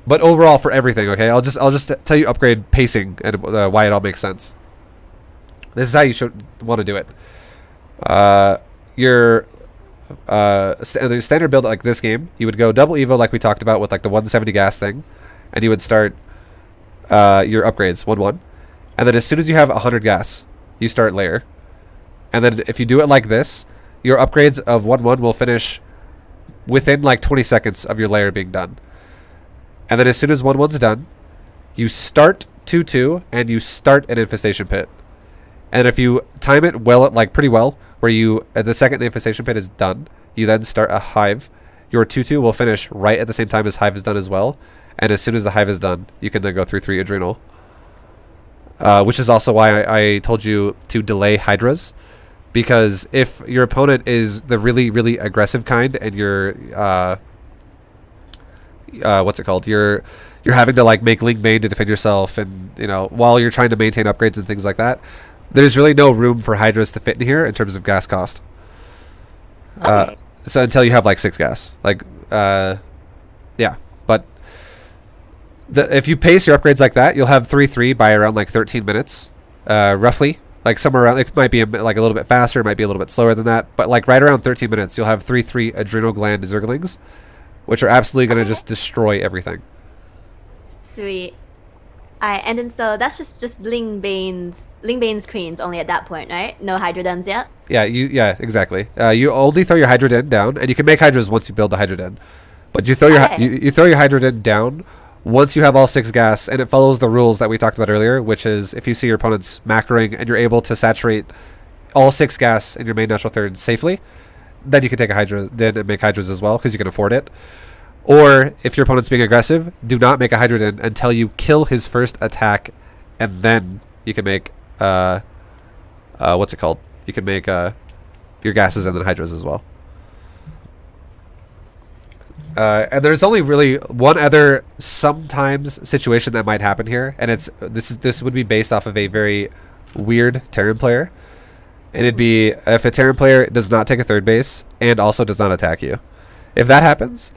overall for everything, okay, I'll just tell you upgrade pacing and why it all makes sense. This is how you should want to do it. Your the standard build like this game, you would go double evo like we talked about with like the 170 gas thing, and you would start your upgrades 1-1, and then as soon as you have 100 gas, you start layer, and then if you do it like this, your upgrades of 1-1 will finish within like 20 seconds of your layer being done, and then as soon as 1-1's done, you start 2-2 and you start an infestation pit, and if you time it well, like pretty well, where you, at the second the infestation pit is done, you then start a hive. Your 2-2 will finish right at the same time as hive is done as well. And as soon as the hive is done, you can then go through 3 adrenal. Which is also why I told you to delay hydras. Because if your opponent is the really, really aggressive kind and you're, what's it called? You're having to like make Ling Bane to defend yourself, and you know, while you're trying to maintain upgrades and things like that, there's really no room for hydras to fit in here in terms of gas cost. Okay. So until you have like 6 gas, like yeah, but if you pace your upgrades like that, you'll have 3-3 by around like 13 minutes, roughly. Like somewhere around, it might be like a little bit faster, it might be a little bit slower than that, but like right around 13 minutes, you'll have 3-3 adrenal gland zerglings, which are absolutely going to just destroy everything. Sweet. Alright, and then so that's just Ling Bane's queens only at that point, right? No Hydrodens yet? Yeah, exactly. You only throw your Hydroden down, and you can make Hydras once you build the Hydroden. But you throw your you throw your Hydroden down once you have all 6 gas, and it follows the rules that we talked about earlier, which is if you see your opponent's macroing and you're able to saturate all 6 gas in your main natural third safely, then you can take a Hydroden and make Hydras as well, because you can afford it. Or, if your opponent's being aggressive, do not make a Hydroden until you kill his first attack, and then you can make, what's it called? You can make, your gases and then Hydras as well. And there's only really one other sometimes situation that might happen here, and this would be based off of a very weird Terran player. And it'd be if a Terran player does not take a third base and also does not attack you. If that happens,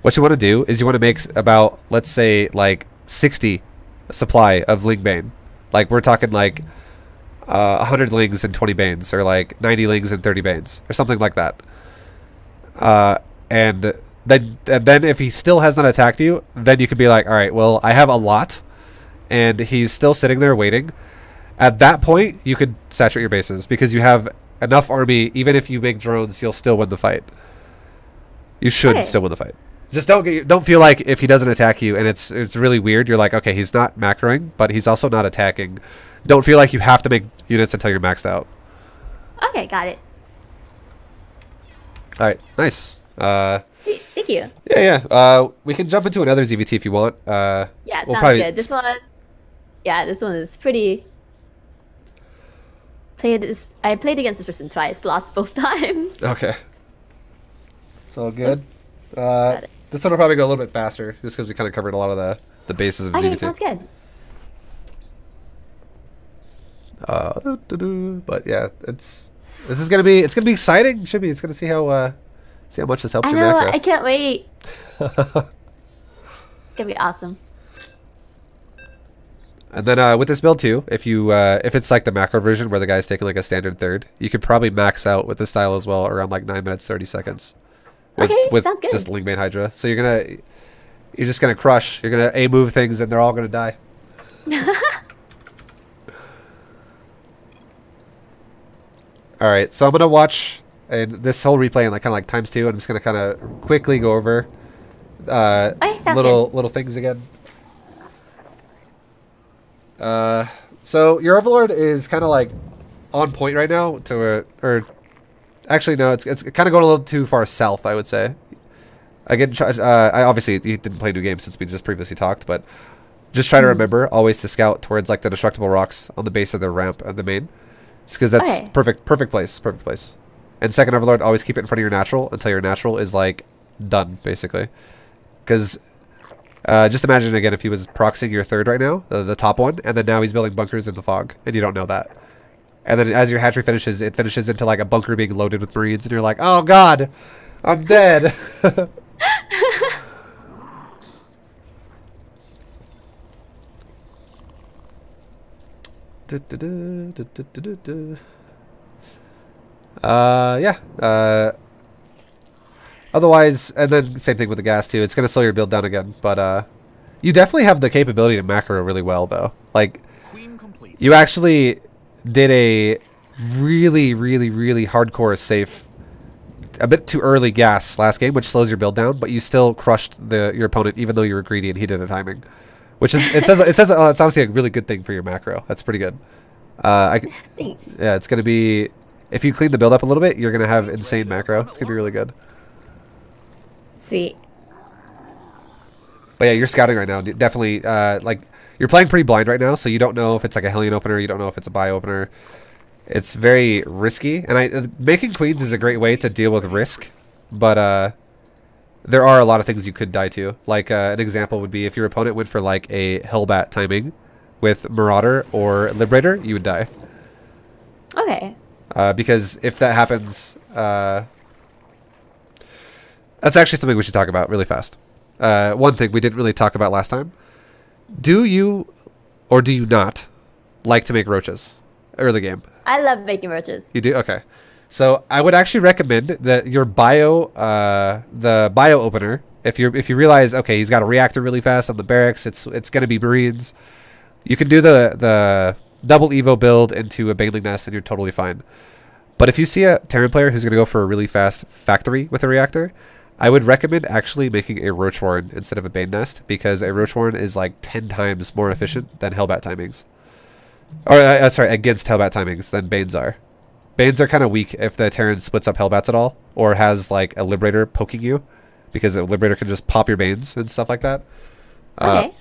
what you want to do is you want to make about, let's say, like 60 supply of Ling Bane. Like we're talking like 100 Lings and 20 Banes, or like 90 Lings and 30 Banes, or something like that. And then if he still has not attacked you, then you can be like, all right, well, I have a lot, and he's still sitting there waiting. At that point, you could saturate your bases because you have enough army. Even if you make drones, you'll still win the fight. You should still win the fight. Just don't feel like if he doesn't attack you and it's really weird, you're like, okay, he's not macroing, but he's also not attacking. Don't feel like you have to make units until you're maxed out. Okay, got it. All right, nice. Thank you. Yeah. We can jump into another ZvT if you want. Yeah, sounds good. This one is pretty. I played against this person twice, lost both times. Okay. It's all good. This one will probably go a little bit faster, just because we kind of covered a lot of the bases of ZvT. Okay, sounds good. But yeah, it's gonna be exciting. Should be. It's gonna see how much this helps your macro. I can't wait. It's gonna be awesome. And then with this build too, if it's like the macro version where the guy's taking like a standard third, you could probably max out with this style as well around like 9 minutes 30 seconds. With sounds good. Just Ling Bane Hydra. So you're just gonna crush. You're gonna A move things and they're all gonna die. All right, so I'm gonna watch and this whole replay in like kind of like times 2. I'm just gonna kind of quickly go over little things again. So your Overlord is kind of like on point right now or actually no, it's kind of going a little too far south, I would say. Again, I obviously he didn't play new games since we just previously talked, but just try to remember always to scout towards like the destructible rocks on the base of the ramp at the main. Just because that's perfect place. And second Overlord, always keep it in front of your natural until your natural is like done, basically. Because just imagine again if he was proxying your third right now, the top one, and then now he's building bunkers in the fog, and you don't know that. And then as your hatchery finishes, it finishes into like a bunker being loaded with Marines, and you're like, oh god, I'm dead. Yeah. Otherwise, and then same thing with the gas too. It's gonna slow your build down again, but you definitely have the capability to macro really well though. Like, you actually did a really hardcore safe, a bit too early gas last game, which slows your build down, but you still crushed your opponent even though you were greedy and he did the timing, which is it says it's obviously a really good thing for your macro. That's pretty good. Thanks. Yeah, it's gonna be, if you clean the build up a little bit, you're gonna have insane macro. It's gonna be really good. Sweet. But yeah, you're scouting right now. Definitely, like, you're playing pretty blind right now, so you don't know if it's like a Hellion opener. You don't know if it's a buy opener. It's very risky, and making queens is a great way to deal with risk. But there are a lot of things you could die to. Like an example would be if your opponent went for like a Hellbat timing with Marauder or Liberator, you would die. Okay. Because if that happens, that's actually something we should talk about really fast. One thing we didn't really talk about last time. Do you or do you not like to make roaches early game? I love making roaches. You do? Okay. So I would actually recommend that your bio, the bio opener, if you realize, okay, he's got a reactor really fast on the barracks, it's going to be Marines, you can do the double Evo build into a Baneling Nest and you're totally fine. But if you see a Terran player who's going to go for a really fast factory with a reactor, I would recommend actually making a Roach Warren instead of a Bane Nest, because a Roach Warren is like 10 times more efficient than Hellbat timings. Or, sorry, against Hellbat timings than Banes are. Banes are kind of weak if the Terran splits up Hellbats at all, or has like a Liberator poking you, because a Liberator can just pop your Banes and stuff like that. Okay.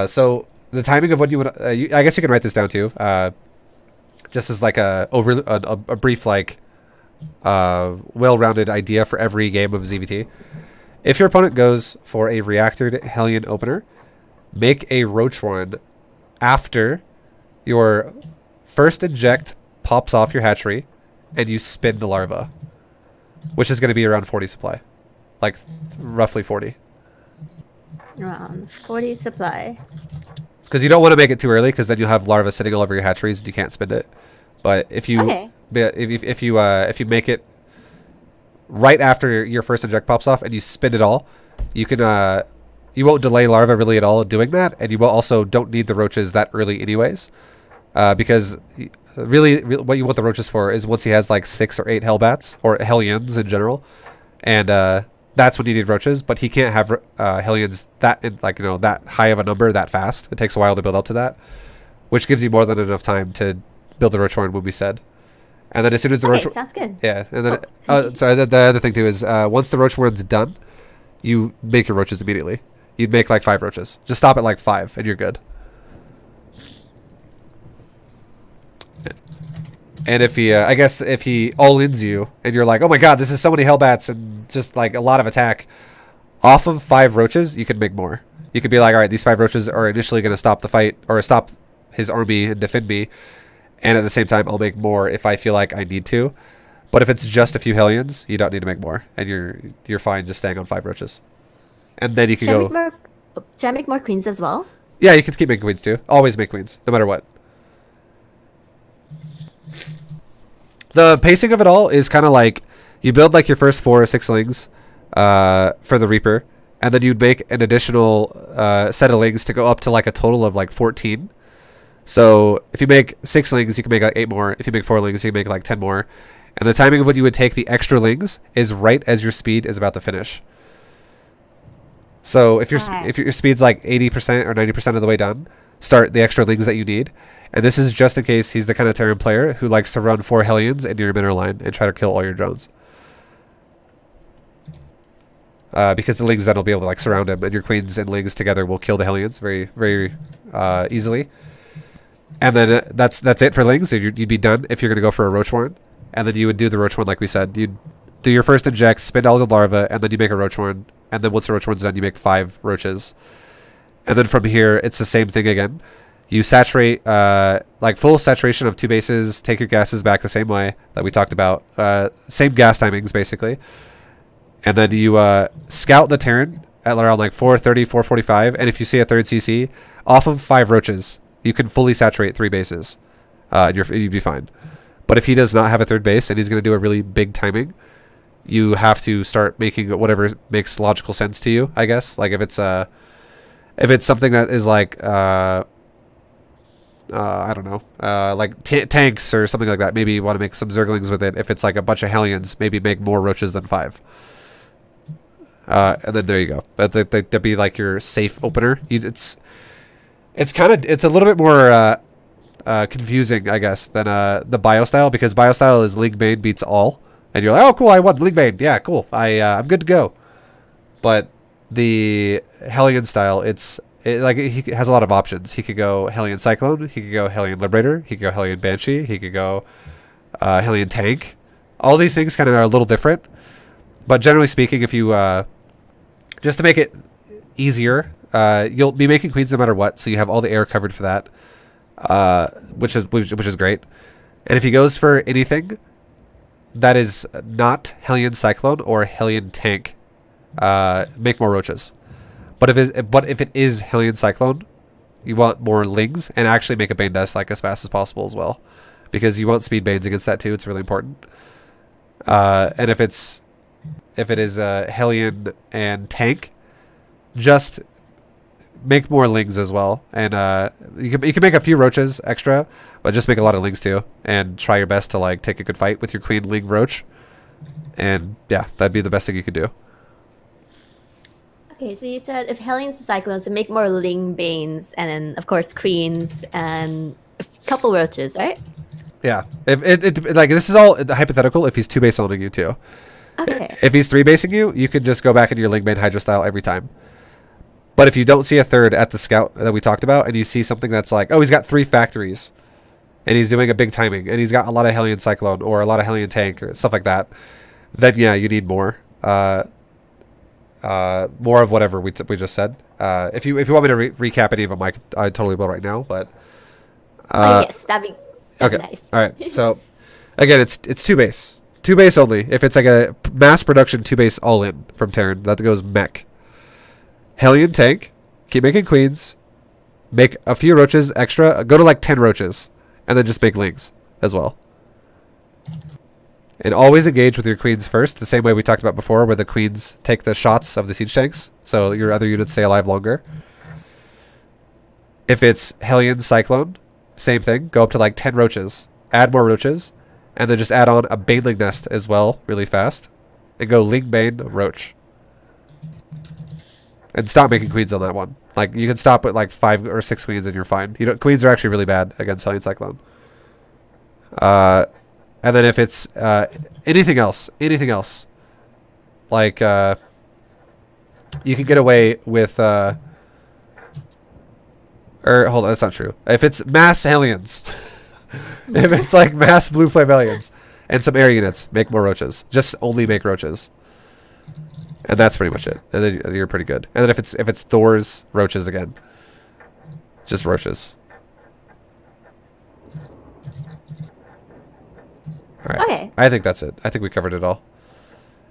So the timing of when you would, I guess you can write this down too, just as like a brief like well-rounded idea for every game of ZvT. If your opponent goes for a reactored Hellion opener, make a Roach Warren after your first inject pops off your hatchery and you spin the larva, which is going to be around 40 supply, like roughly 40. Around 40 supply. Because you don't want to make it too early, because then you'll have larvae sitting all over your hatcheries and you can't spin it. But if you if you make it right after your first inject pops off and you spin it all, you can you won't delay larva really at all doing that, and you will also don't need the roaches that early anyways, because really what you want the roaches for is once he has like 6 or 8 Hellbats or Hellions in general, and that's when you need roaches. But he can't have Hellions that that high of a number that fast. It takes a while to build up to that, which gives you more than enough time to build the Roach Warren when we said. And then as soon as the Roach, sounds good. Yeah, and then sorry, the other thing too is once the Roach Warren's done, you make your roaches immediately. You'd make like 5 roaches. Just stop at like 5 and you're good. And if he, I guess if he all-ins you and you're like, oh my god, this is so many Hellbats and just like a lot of attack, off of 5 roaches, you can make more. You could be like, all right, these 5 roaches are initially going to stop the fight or stop his army and defend me. And at the same time, I'll make more if I feel like I need to. But if it's just a few Hellions, you don't need to make more, and you're fine just staying on 5 roaches. And then you can go. Should I make more queens as well? Yeah, you can keep making queens too. Always make queens, no matter what. The pacing of it all is kind of like you build like your first 4 or 6 lings for the Reaper, and then you'd make an additional set of lings to go up to like a total of like 14. So if you make 6 lings, you can make like 8 more. If you make 4 lings, you can make like 10 more. And the timing of when you would take the extra lings is right as your speed is about to finish. So if your speed's like 80% or 90% of the way done, start the extra lings that you need. And this is just in case he's the kind of Terran player who likes to run 4 Hellions into your mineral line and try to kill all your drones. Because the lings then will be able to like surround him, and your queens and lings together will kill the Hellions very, very easily. And then that's it for lings. So you'd be done if you're going to go for a Roach Warren. And then you would do the Roach Warren like we said. You'd do your first inject, spin all the larvae, and then you make a Roach Warren. And then once the Roach Warren's done, you make 5 roaches. And then from here, it's the same thing again. You saturate, like full saturation of 2 bases, take your gases back the same way that we talked about. Same gas timings, basically. And then you scout the Terran at around like 430, 445. And if you see a 3rd CC, off of 5 roaches, you can fully saturate 3 bases. you'd be fine. But if he does not have a third base and he's going to do a really big timing, you have to start making whatever makes logical sense to you, I guess. Like if it's something that is like I don't know, like tanks or something like that. Maybe you want to make some Zerglings with it. If it's like a bunch of Hellions, maybe make more roaches than 5. And then there you go. That'd be like your safe opener. It's a little bit more confusing, I guess, than the bio style, because bio style is Ling Bane beats all, and you're like, oh cool, I won Ling Bane, yeah, cool, I'm good to go. But the Hellion style, like he has a lot of options. He could go Hellion Cyclone, he could go Hellion Liberator, he could go Hellion Banshee, he could go Hellion Tank. All these things kind of are a little different, but generally speaking, if you just to make it easier, you'll be making queens no matter what, so you have all the air covered for that, which is great. And if he goes for anything that is not Hellion Cyclone or Hellion Tank, make more roaches. But if it is Hellion Cyclone, you want more Lings, and actually make a Bane Dust like as fast as possible as well, because you want speed Banes against that too. It's really important. And if it is Hellion and Tank, just make more Lings as well, and you can make a few roaches extra, but just make a lot of Lings too, and try your best to like take a good fight with your Queen Ling Roach, and yeah, that'd be the best thing you could do. Okay, so you said if Hellions and Cyclones, to make more Ling Banes, and then of course Queens and a couple roaches, right? Yeah, like this is all hypothetical. If he's 2-base owning you too. Okay. If he's 3-basing you, you can just go back into your Ling Bane Hydra style every time. But if you don't see a third at the scout that we talked about, and you see something that's like, oh, he's got 3 factories, and he's doing a big timing, and he's got a lot of Hellion Cyclone or a lot of Hellion Tank or stuff like that, then yeah, you need more. More of whatever we just said. If you want me to recap any of them, I totally will right now. But yes, that'd be okay. Nice. All right. So again, it's 2-base, 2-base only. If it's like a mass production 2-base all in from Terran, that goes mech. Hellion Tank, keep making queens, make a few roaches extra, go to like 10 roaches, and then just make Lings as well. And always engage with your queens first, the same way we talked about before, where the queens take the shots of the siege tanks, so your other units stay alive longer. If it's Hellion Cyclone, same thing, go up to like 10 roaches, add more roaches, and then just add on a Baneling Nest as well, really fast, and go Ling Bane Roach. And stop making queens on that one. Like, you can stop at like 5 or 6 queens and you're fine. Queens are actually really bad against Hellion Cyclone. And then if it's anything else, like you can get away with or hold on, that's not true. If it's mass Hellions, if it's like mass Blue Flame Hellions and some air units, make more roaches. Just only make roaches. And that's pretty much it. And then you're pretty good. And then if it's Thor's roaches again, just roaches. All right. Okay. I think that's it. I think we covered it all.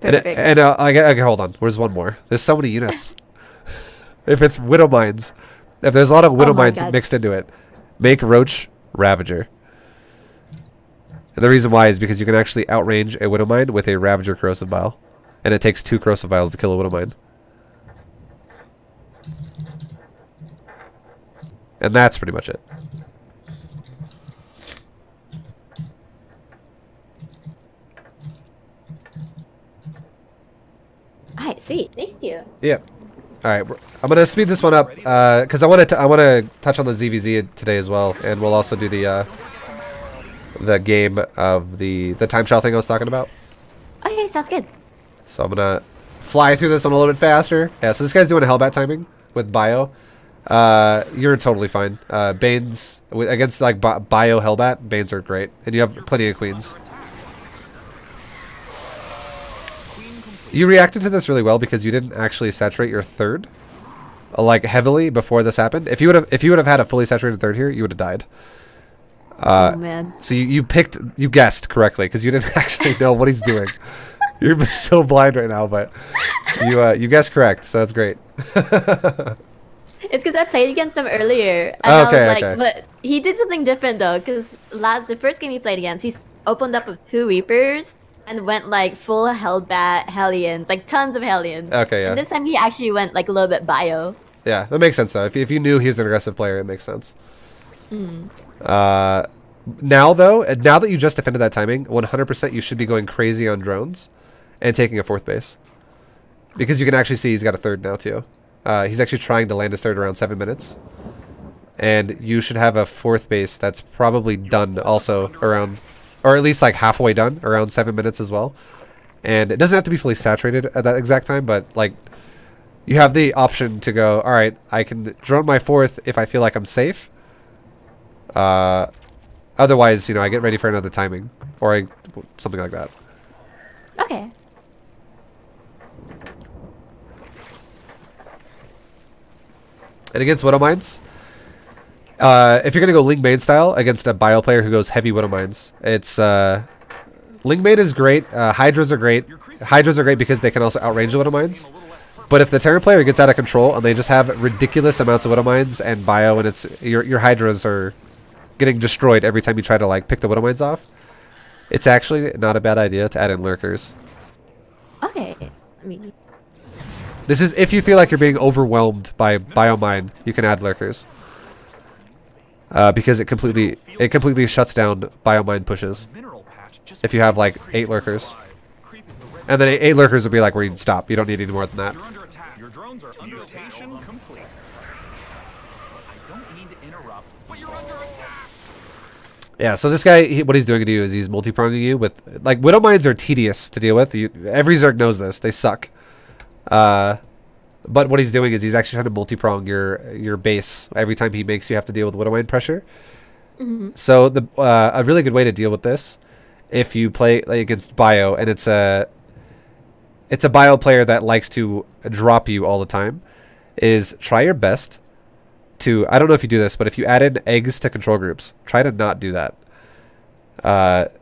Perfect. And okay, hold on. There's one more. There's so many units. If it's Widow Mines, if there's a lot of Widow Mines mixed into it, make Roach Ravager. And the reason why is because you can actually outrange a Widow Mine with a Ravager Corrosive Bile. And it takes 2 Corrosive Vials to kill a Widow Mine. And that's pretty much it. Alright, sweet. Thank you. Yeah. Alright, I'm gonna speed this one up because I want to touch on the ZvZ today as well, and we'll also do the game of the time trial thing I was talking about. Okay, sounds good. So I'm gonna fly through this one a little bit faster. Yeah, so this guy's doing a Hellbat timing with bio. You're totally fine. Banes against like bio Hellbat, Banes are great, and you have plenty of queens. You reacted to this really well because you didn't actually saturate your third like heavily before this happened. If you would have had a fully saturated third here, you would have died. Oh man. So you guessed correctly because you didn't actually know what he's doing. You're so blind right now, but you guessed correct, so that's great. It's because I played against him earlier, and Oh, I okay, was like, okay. but he did something different though, because the first game he played against, opened up with 2 Reapers and went like full Hellbat Hellions, like tons of Hellions. Okay, yeah. And this time he actually went like a little bit bio. Yeah, that makes sense though. If you knew he's an aggressive player, it makes sense. Now though, now that you just defended that timing, 100% you should be going crazy on drones and taking a 4th base. Because you can actually see he's got a 3rd now too. He's actually trying to land his 3rd around 7 minutes. And you should have a 4th base that's probably done also around, or at least like halfway done, around 7 minutes as well. And it doesn't have to be fully saturated at that exact time, but like you have the option to go, all right, I can drone my 4th if I feel like I'm safe. Otherwise, you know, I get ready for another timing or something like that. Okay. And against Widow Mines, if you're going to go Ling main style against a bio player who goes heavy Widow Mines, it's Ling main is great. Hydras are great. Hydras are great because they can also outrange the Widow Mines. But if the Terran player gets out of control and they just have ridiculous amounts of Widow Mines and bio, and it's your Hydras are getting destroyed every time you try to like pick the Widow Mines off, it's actually not a bad idea to add in lurkers. Okay. I mean, This is if you feel like you're being overwhelmed by biomine, you can add lurkers. Because it completely shuts down biomine pushes. If you have like 8 lurkers. And then 8 lurkers would be like where you'd stop. You don't need any more than that. You're under attack. Your drones are under rotation complete. I don't mean to interrupt, but you're under attack. Yeah, so this guy, what he's doing to you is he's multi-pronging you with... Like, Widow Mines are tedious to deal with. Every Zerg knows this. They suck. But what he's doing is he's actually trying to multi-prong your base every time he makes you have to deal with Widow Mine pressure. So a really good way to deal with this, if you play like, against bio, and it's a bio player that likes to drop you all the time, is try your best to, I don't know if you do this, but if you add in eggs to control groups, try to not do that.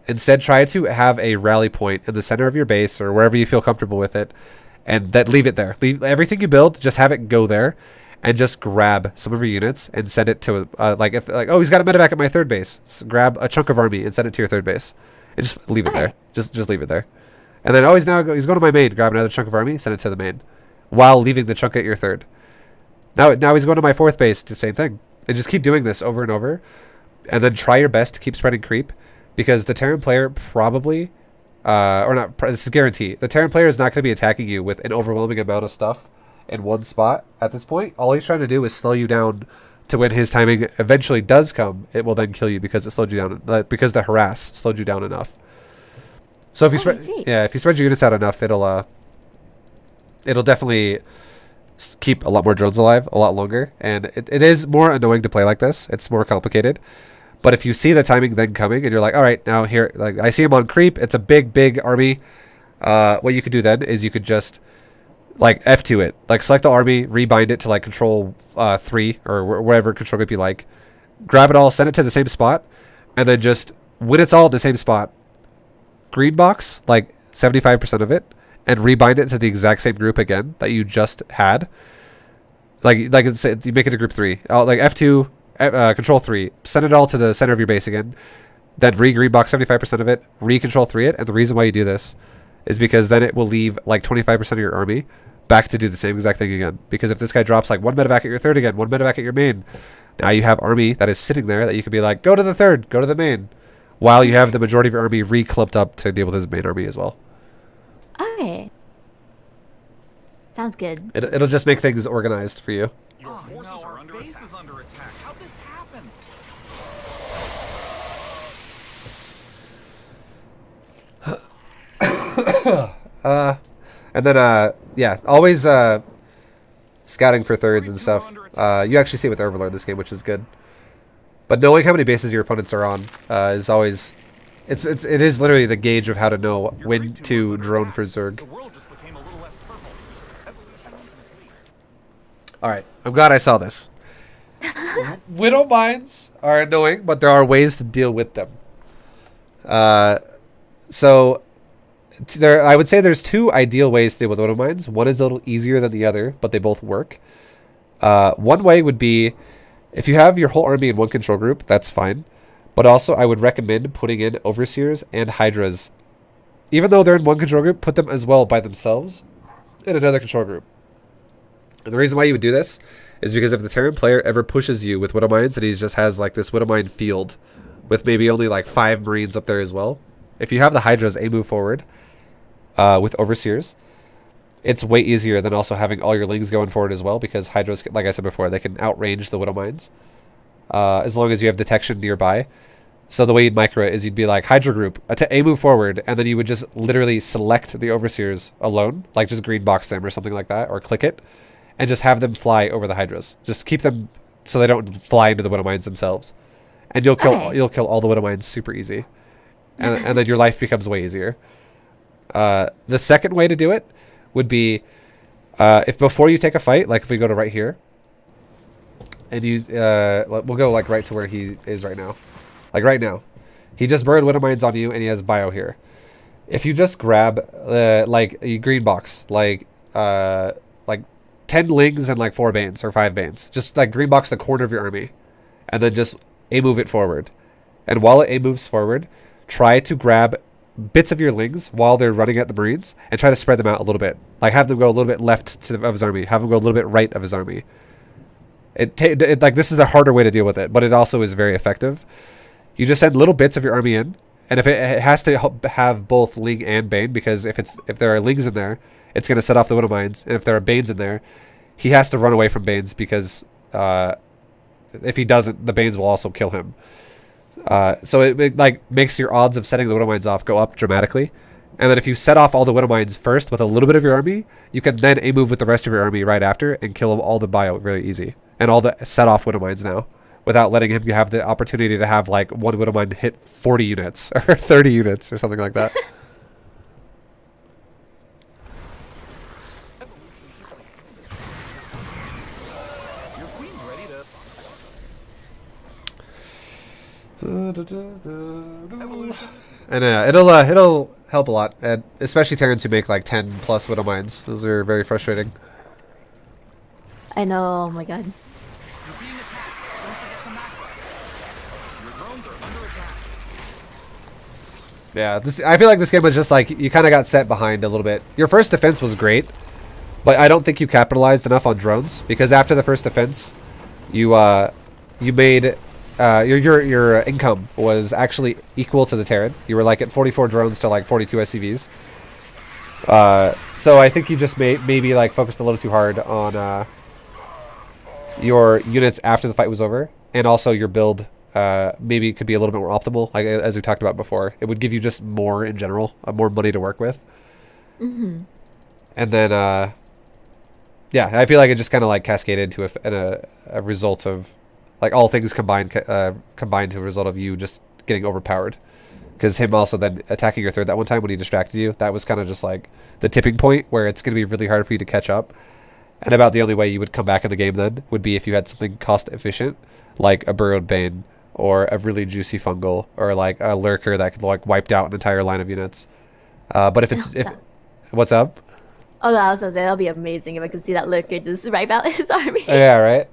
Instead, try to have a rally point in the center of your base or wherever you feel comfortable with it, and leave it there. Leave everything you build, just have it go there, and just grab some of your units and send it to oh, he's got a medevac at my 3rd base. Grab a chunk of army and send it to your 3rd base, and just leave it there. Just leave it there. And then he's going to my main. Grab another chunk of army, send it to the main, while leaving the chunk at your 3rd. Now he's going to my 4th base. The same thing. And just keep doing this over and over, and then try your best to keep spreading creep, because the Terran player probably, or not, this is a guarantee. The Terran player is not going to be attacking you with an overwhelming amount of stuff in one spot at this point. All he's trying to do is slow you down to when his timing eventually does come. It will then kill you because it slowed you down, because the harass slowed you down enough. So if you if you spread your units out enough, it'll definitely keep a lot more drones alive a lot longer. And it is more annoying to play like this. It's more complicated. But if you see the timing then coming and you're like, all right, now here, like I see him on creep. It's a big army. What you could do then is you could just like F2 it, like select the army, rebind it to like control 3 or wherever control group you like. Grab it all, send it to the same spot, and then just when it's all in the same spot, green box like 75% of it, and rebind it to the exact same group again that you just had. Like you make it a group 3, like F2. Control 3, send it all to the center of your base again, then green box 75% of it, control 3 it, and the reason why you do this is because then it will leave like 25% of your army back to do the same exact thing again. Because if this guy drops like 1 medevac at your 3rd again, 1 medevac at your main, now you have army that is sitting there that you can be like, go to the 3rd, go to the main, while you have the majority of your army clumped up to deal with his main army as well. okay. Sounds good. It'll just make things organized for you. Your forces are under attack. Is under attack. How'd this happen? And then yeah, always scouting for 3rds and stuff. You actually see it with Overlord in this game, which is good. But knowing how many bases your opponents are on is always, it is literally the gauge of how to know when to drone for Zerg. The world just became a little less purple. Evolution complete. All right, I'm glad I saw this. Widow Mines are annoying, but there are ways to deal with them. So I would say there's 2 ideal ways to deal with Widow Mines. One is a little easier than the other, but they both work. One way would be if you have your whole army in one control group, that's fine. But also, I would recommend putting in Overseers and Hydras. Even though they're in one control group, put them as well by themselves in another control group. And the reason why you would do this is because if the Terran player ever pushes you with Widow Mines and he just has like this Widow Mine field with maybe only like 5 Marines up there as well, if you have the Hydras move forward with Overseers, it's way easier than also having all your Lings going forward as well, because Hydras, like I said before, they can outrange the Widow Mines as long as you have detection nearby. So the way you'd micro it is you'd be like Hydra group, move forward, and then you would just literally select the Overseers alone, like just green box them or something like that, or click it, and just have them fly over the Hydras. Just keep them so they don't fly into the Widow Mines themselves. And you'll kill all the Widow Mines super easy. And then your life becomes way easier. The second way to do it would be if before you take a fight, like if we go to right here, and you we'll go like right to where he is right now. Like right now, he just burned Widow Mines on you, and he has bio here. If you just grab like a green box, like 10 Lings and like 4 Banes or 5 Banes, just like green box the corner of your army, and then just move it forward. And while it moves forward, try to grab bits of your Lings while they're running at the Marines and try to spread them out a little bit. Like have them go a little bit left of his army, have them go a little bit right of his army. Like this is the harder way to deal with it, but it also is very effective. You just send little bits of your army in, and if it has to have both Ling and Bane, because if there are Lings in there, it's going to set off the Widow Mines, and if there are Banes in there, he has to run away from Banes, because if he doesn't, the Banes will also kill him. So it like makes your odds of setting the Widow Mines off go up dramatically. And then if you set off all the Widow Mines first with a little bit of your army, you can then move with the rest of your army right after and kill all the bio really easy. And all the set off Widow Mines now, without letting him have the opportunity to have like one Widow Mine hit 40 units or 30 units or something like that. Your queen's ready to evolution. And it'll help a lot, and especially Terrans who make like 10 plus Widow Mines. Those are very frustrating. I know. Oh my god. You're being attacked. Don't forget to macro. Your drones are under attack. Yeah, I feel like this game was just like you kind of got set behind a little bit. Your first defense was great, but I don't think you capitalized enough on drones, because after the first defense, you made your income was actually equal to the Terran. You were like at 44 drones to like 42 SCVs. So I think you just maybe like focused a little too hard on your units after the fight was over, and also your build maybe could be a little bit more optimal, like as we talked about before. It would give you just more in general, more money to work with. Mm-hmm. And then yeah, I feel like it just kind of like cascaded to a result of like all things combined to a result of you just getting overpowered, because him also then attacking your third that one time when he distracted you, that was kind of just like the tipping point where it's going to be really hard for you to catch up. And about the only way you would come back in the game then would be if you had something cost efficient, like a Burrowed Bane or a really juicy Fungal, or like a Lurker that could like wiped out an entire line of units. But if what's up? Oh, I was gonna say that'll be amazing if I could see that Lurker just wipe out his army. Yeah, right.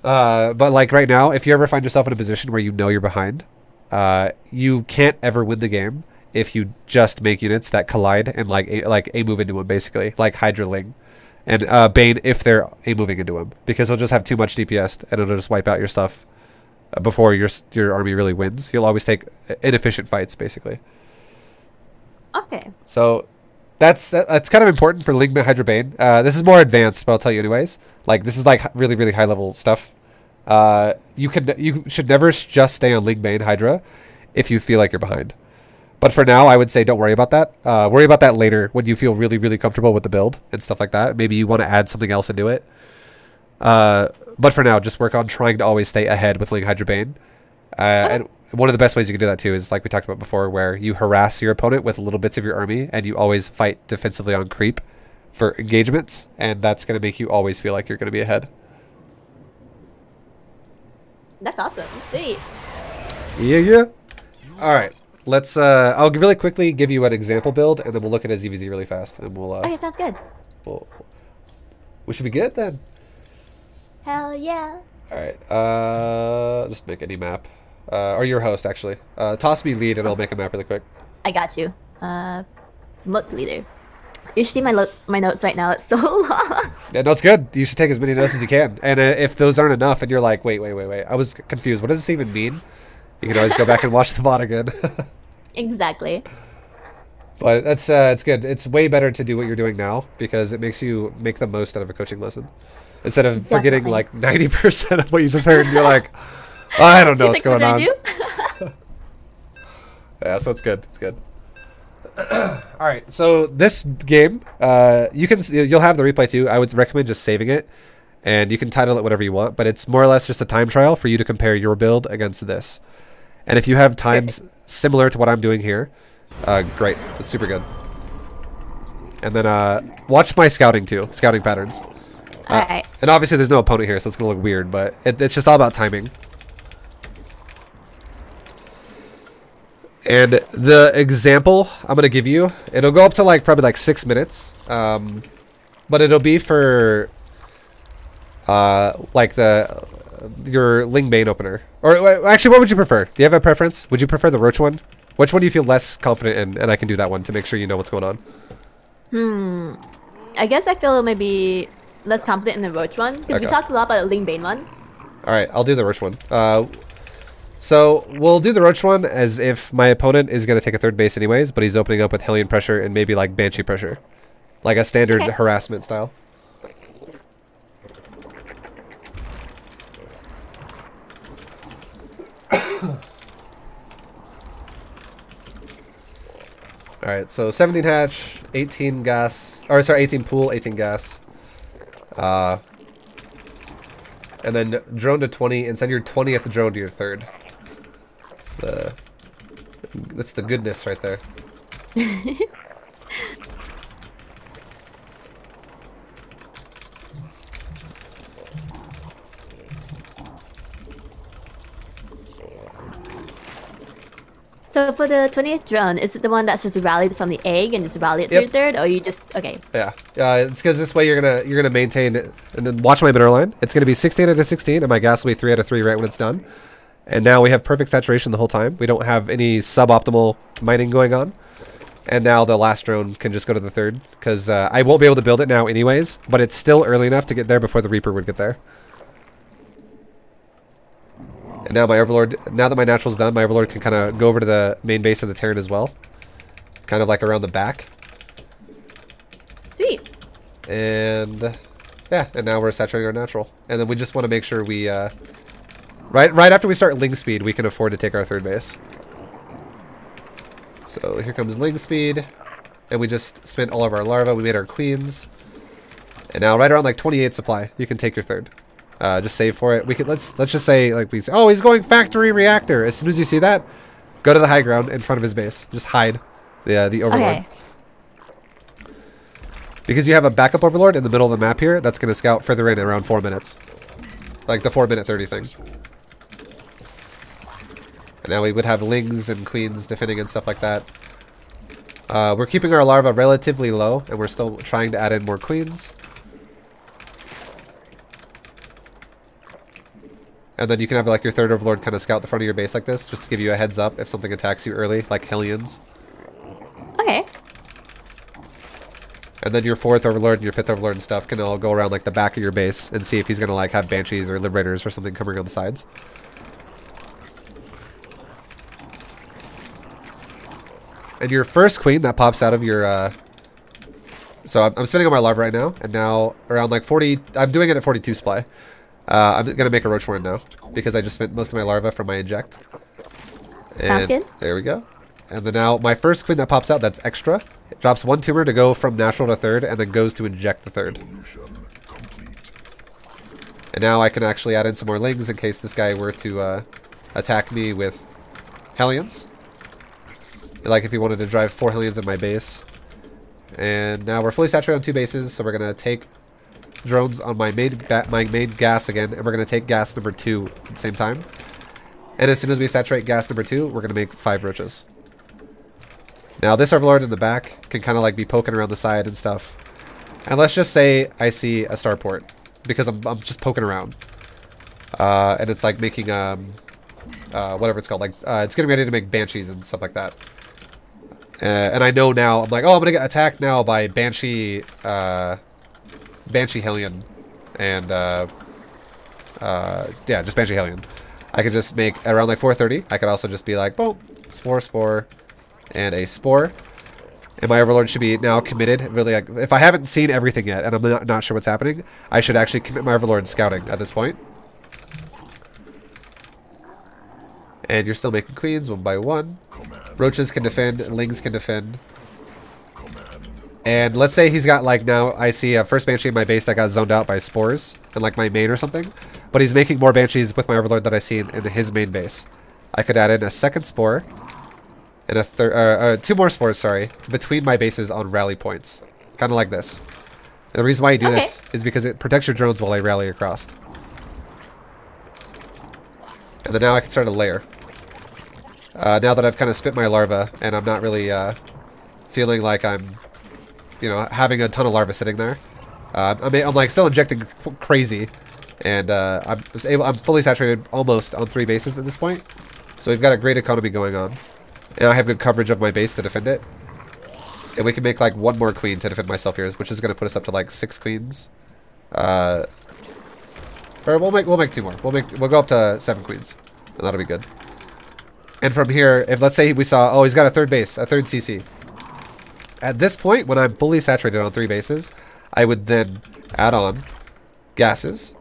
But like right now, if you ever find yourself in a position where you know you're behind, you can't ever win the game if you just make units that collide and like a move into him, basically, like Hydra Ling and Bane if they're a moving into him, because he'll just have too much DPS and it'll just wipe out your stuff before your army really wins. You'll always take inefficient fights, basically. Okay. So that's kind of important for Ling Hydra Bane. This is more advanced, but I'll tell you anyways. Like this is like really, really high level stuff. You should never just stay on Ling Bane Hydra if you feel like you're behind. But for now, I would say don't worry about that. Worry about that later when you feel really, really comfortable with the build and stuff like that. Maybe you want to add something else into it. But for now, just work on trying to always stay ahead with Ling Hydra Bane. And one of the best ways you can do that too is like we talked about before, where you harass your opponent with little bits of your army and you always fight defensively on creep for engagements, and that's going to make you always feel like you're going to be ahead. That's awesome. Sweet. Yeah. All right. Let's I'll really quickly give you an example build, and then we'll look at a ZvZ really fast, and we'll Okay, sounds good. we should be good then. Hell yeah. Alright, just make any map. Or your host, actually. Toss me lead and I'll make a map really quick. I got you. Notes leader. You should see my notes right now. It's so long. Yeah, no, it's good. You should take as many notes as you can. And if those aren't enough and you're like, wait, I was confused. What does this even mean? You can always go back and watch the VOD again. Exactly. But that's it's good. It's way better to do what you're doing now because it makes you make the most out of a coaching lesson. Instead of forgetting like 90% of what you just heard and you're like, oh, I don't know what's going on. Yeah, so it's good. It's good. All right, so this game, you'll have the replay too. I would recommend just saving it, and you can title it whatever you want. But it's more or less just a time trial for you to compare your build against this. And if you have times similar to what I'm doing here, great, it's super good. And then watch my scouting too, scouting patterns. All right. And obviously there's no opponent here, so it's gonna look weird, but it's just all about timing. And the example I'm gonna give you, it'll go up to like probably like 6 minutes, but it'll be for like your Ling Bane opener. Or actually, what would you prefer? Do you have a preference? Would you prefer the Roach one? Which one do you feel less confident in? And I can do that one to make sure you know what's going on. I guess I feel maybe less confident in the Roach one because we talked a lot about the Ling Bane one. All right, I'll do the Roach one. So we'll do the Roach one as if my opponent is going to take a third base anyways, but he's opening up with Hellion pressure and maybe like Banshee pressure. Like a standard harassment style. Alright, so 17 hatch, 18 gas, or sorry, 18 pool, 18 gas. And then drone to 20, and send your 20th drone to your third. That's the goodness right there. So for the 20th drone, is it the one that's just rallied from the egg and just rallied to your third, or you just Yeah, it's because this way you're gonna maintain it, and then watch my mineral line. It's gonna be 16 out of 16, and my gas will be 3 out of 3 right when it's done. And now we have perfect saturation the whole time. We don't have any suboptimal mining going on. And now the last drone can just go to the third because I won't be able to build it now anyways, but it's still early enough to get there before the Reaper would get there. And now my Overlord, now that my Natural's done, my Overlord can kind of go over to the main base of the Terran as well. Kind of like around the back. Sweet. And yeah, and now we're saturating our Natural. And then we just want to make sure we, right after we start Ling Speed, we can afford to take our third base. So here comes Ling Speed. And we just spent all of our larvae, we made our queens. And now right around like 28 supply, you can take your third. Just save for it. We could let's just say like oh, he's going factory reactor. As soon as you see that, go to the high ground in front of his base. Just hide the Overlord. Okay. Because you have a backup Overlord in the middle of the map here, that's gonna scout further in around 4 minutes. Like the 4-minute 30 thing. And now we would have Lings and Queens defending and stuff like that. We're keeping our larva relatively low, and we're still trying to add in more Queens. And then you can have like your third Overlord kind of scout the front of your base like this, just to give you a heads up if something attacks you early, like Hellions. Okay. And then your fourth Overlord and your fifth Overlord and stuff can all go around like the back of your base and see if he's gonna like have Banshees or Liberators or something coming around the sides. And your first queen that pops out of your so I'm spinning on my larva right now, and now around like 40, I'm doing it at 42 supply. I'm gonna make a Roach Warren now because I just spent most of my larva from my inject. Sounds good. There we go. And then now my first queen that pops out, that's extra. It drops 1 tumor to go from natural to third, and then goes to inject the third. And now I can actually add in some more Lings in case this guy were to attack me with Hellions. Like if he wanted to drive 4 Hellions in my base. And now we're fully saturated on 2 bases, so we're gonna take drones on my main gas again, and we're gonna take gas number 2 at the same time. And as soon as we saturate gas number 2, we're gonna make 5 roaches. Now this Overlord in the back can kind of like be poking around the side and stuff. And let's just say I see a starport. because I'm just poking around. And it's like making whatever it's called, like it's getting ready to make banshees and stuff like that. And I know now, I'm like, oh, I'm gonna get attacked now by Banshee Hellion, and yeah, just Banshee Hellion. I could just make around like 4:30. I could also just be like, boom, spore, and a spore. And my Overlord should be now committed. Really, like, if I haven't seen everything yet, and I'm not sure what's happening, I should actually commit my Overlord scouting at this point. And you're still making queens one by one. Roaches can defend, lings can defend. And let's say he's got like, now I see a first Banshee in my base that got zoned out by spores and like my main or something. But he's making more Banshees with my Overlord that I see in his main base. I could add in a second spore and a third, 2 more spores, sorry, between my bases on rally points. Kind of like this. And the reason why you do this is because it protects your drones while I rally across. And then now I can start a layer. Now that I've kind of spit my larva and I'm not really feeling like I'm, you know, having a ton of larvae sitting there. I'm like still injecting crazy, and I'm fully saturated almost on 3 bases at this point. So we've got a great economy going on, and I have good coverage of my base to defend it. And we can make like 1 more queen to defend myself here, which is going to put us up to like 6 queens. Or we'll make 2 more. We'll go up to 7 queens, and that'll be good. And from here, if let's say we saw, oh, he's got a 3rd base, a 3rd CC. At this point, when I'm fully saturated on 3 bases, I would then add on gases,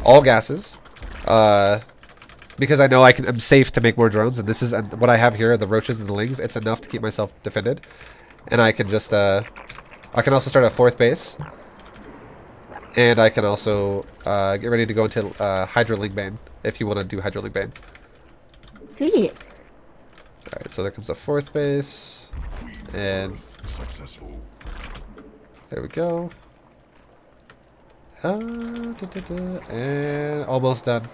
all gases, because I know I'm safe to make more drones, and this is what I have here, the roaches and the lings. It's enough to keep myself defended, and I can just, I can also start a 4th base, and I can also get ready to go into Hydra Ling Bane if you want to do Hydra Ling Bane. Sweet. Alright, so there comes a 4th base. And there we go. And almost done.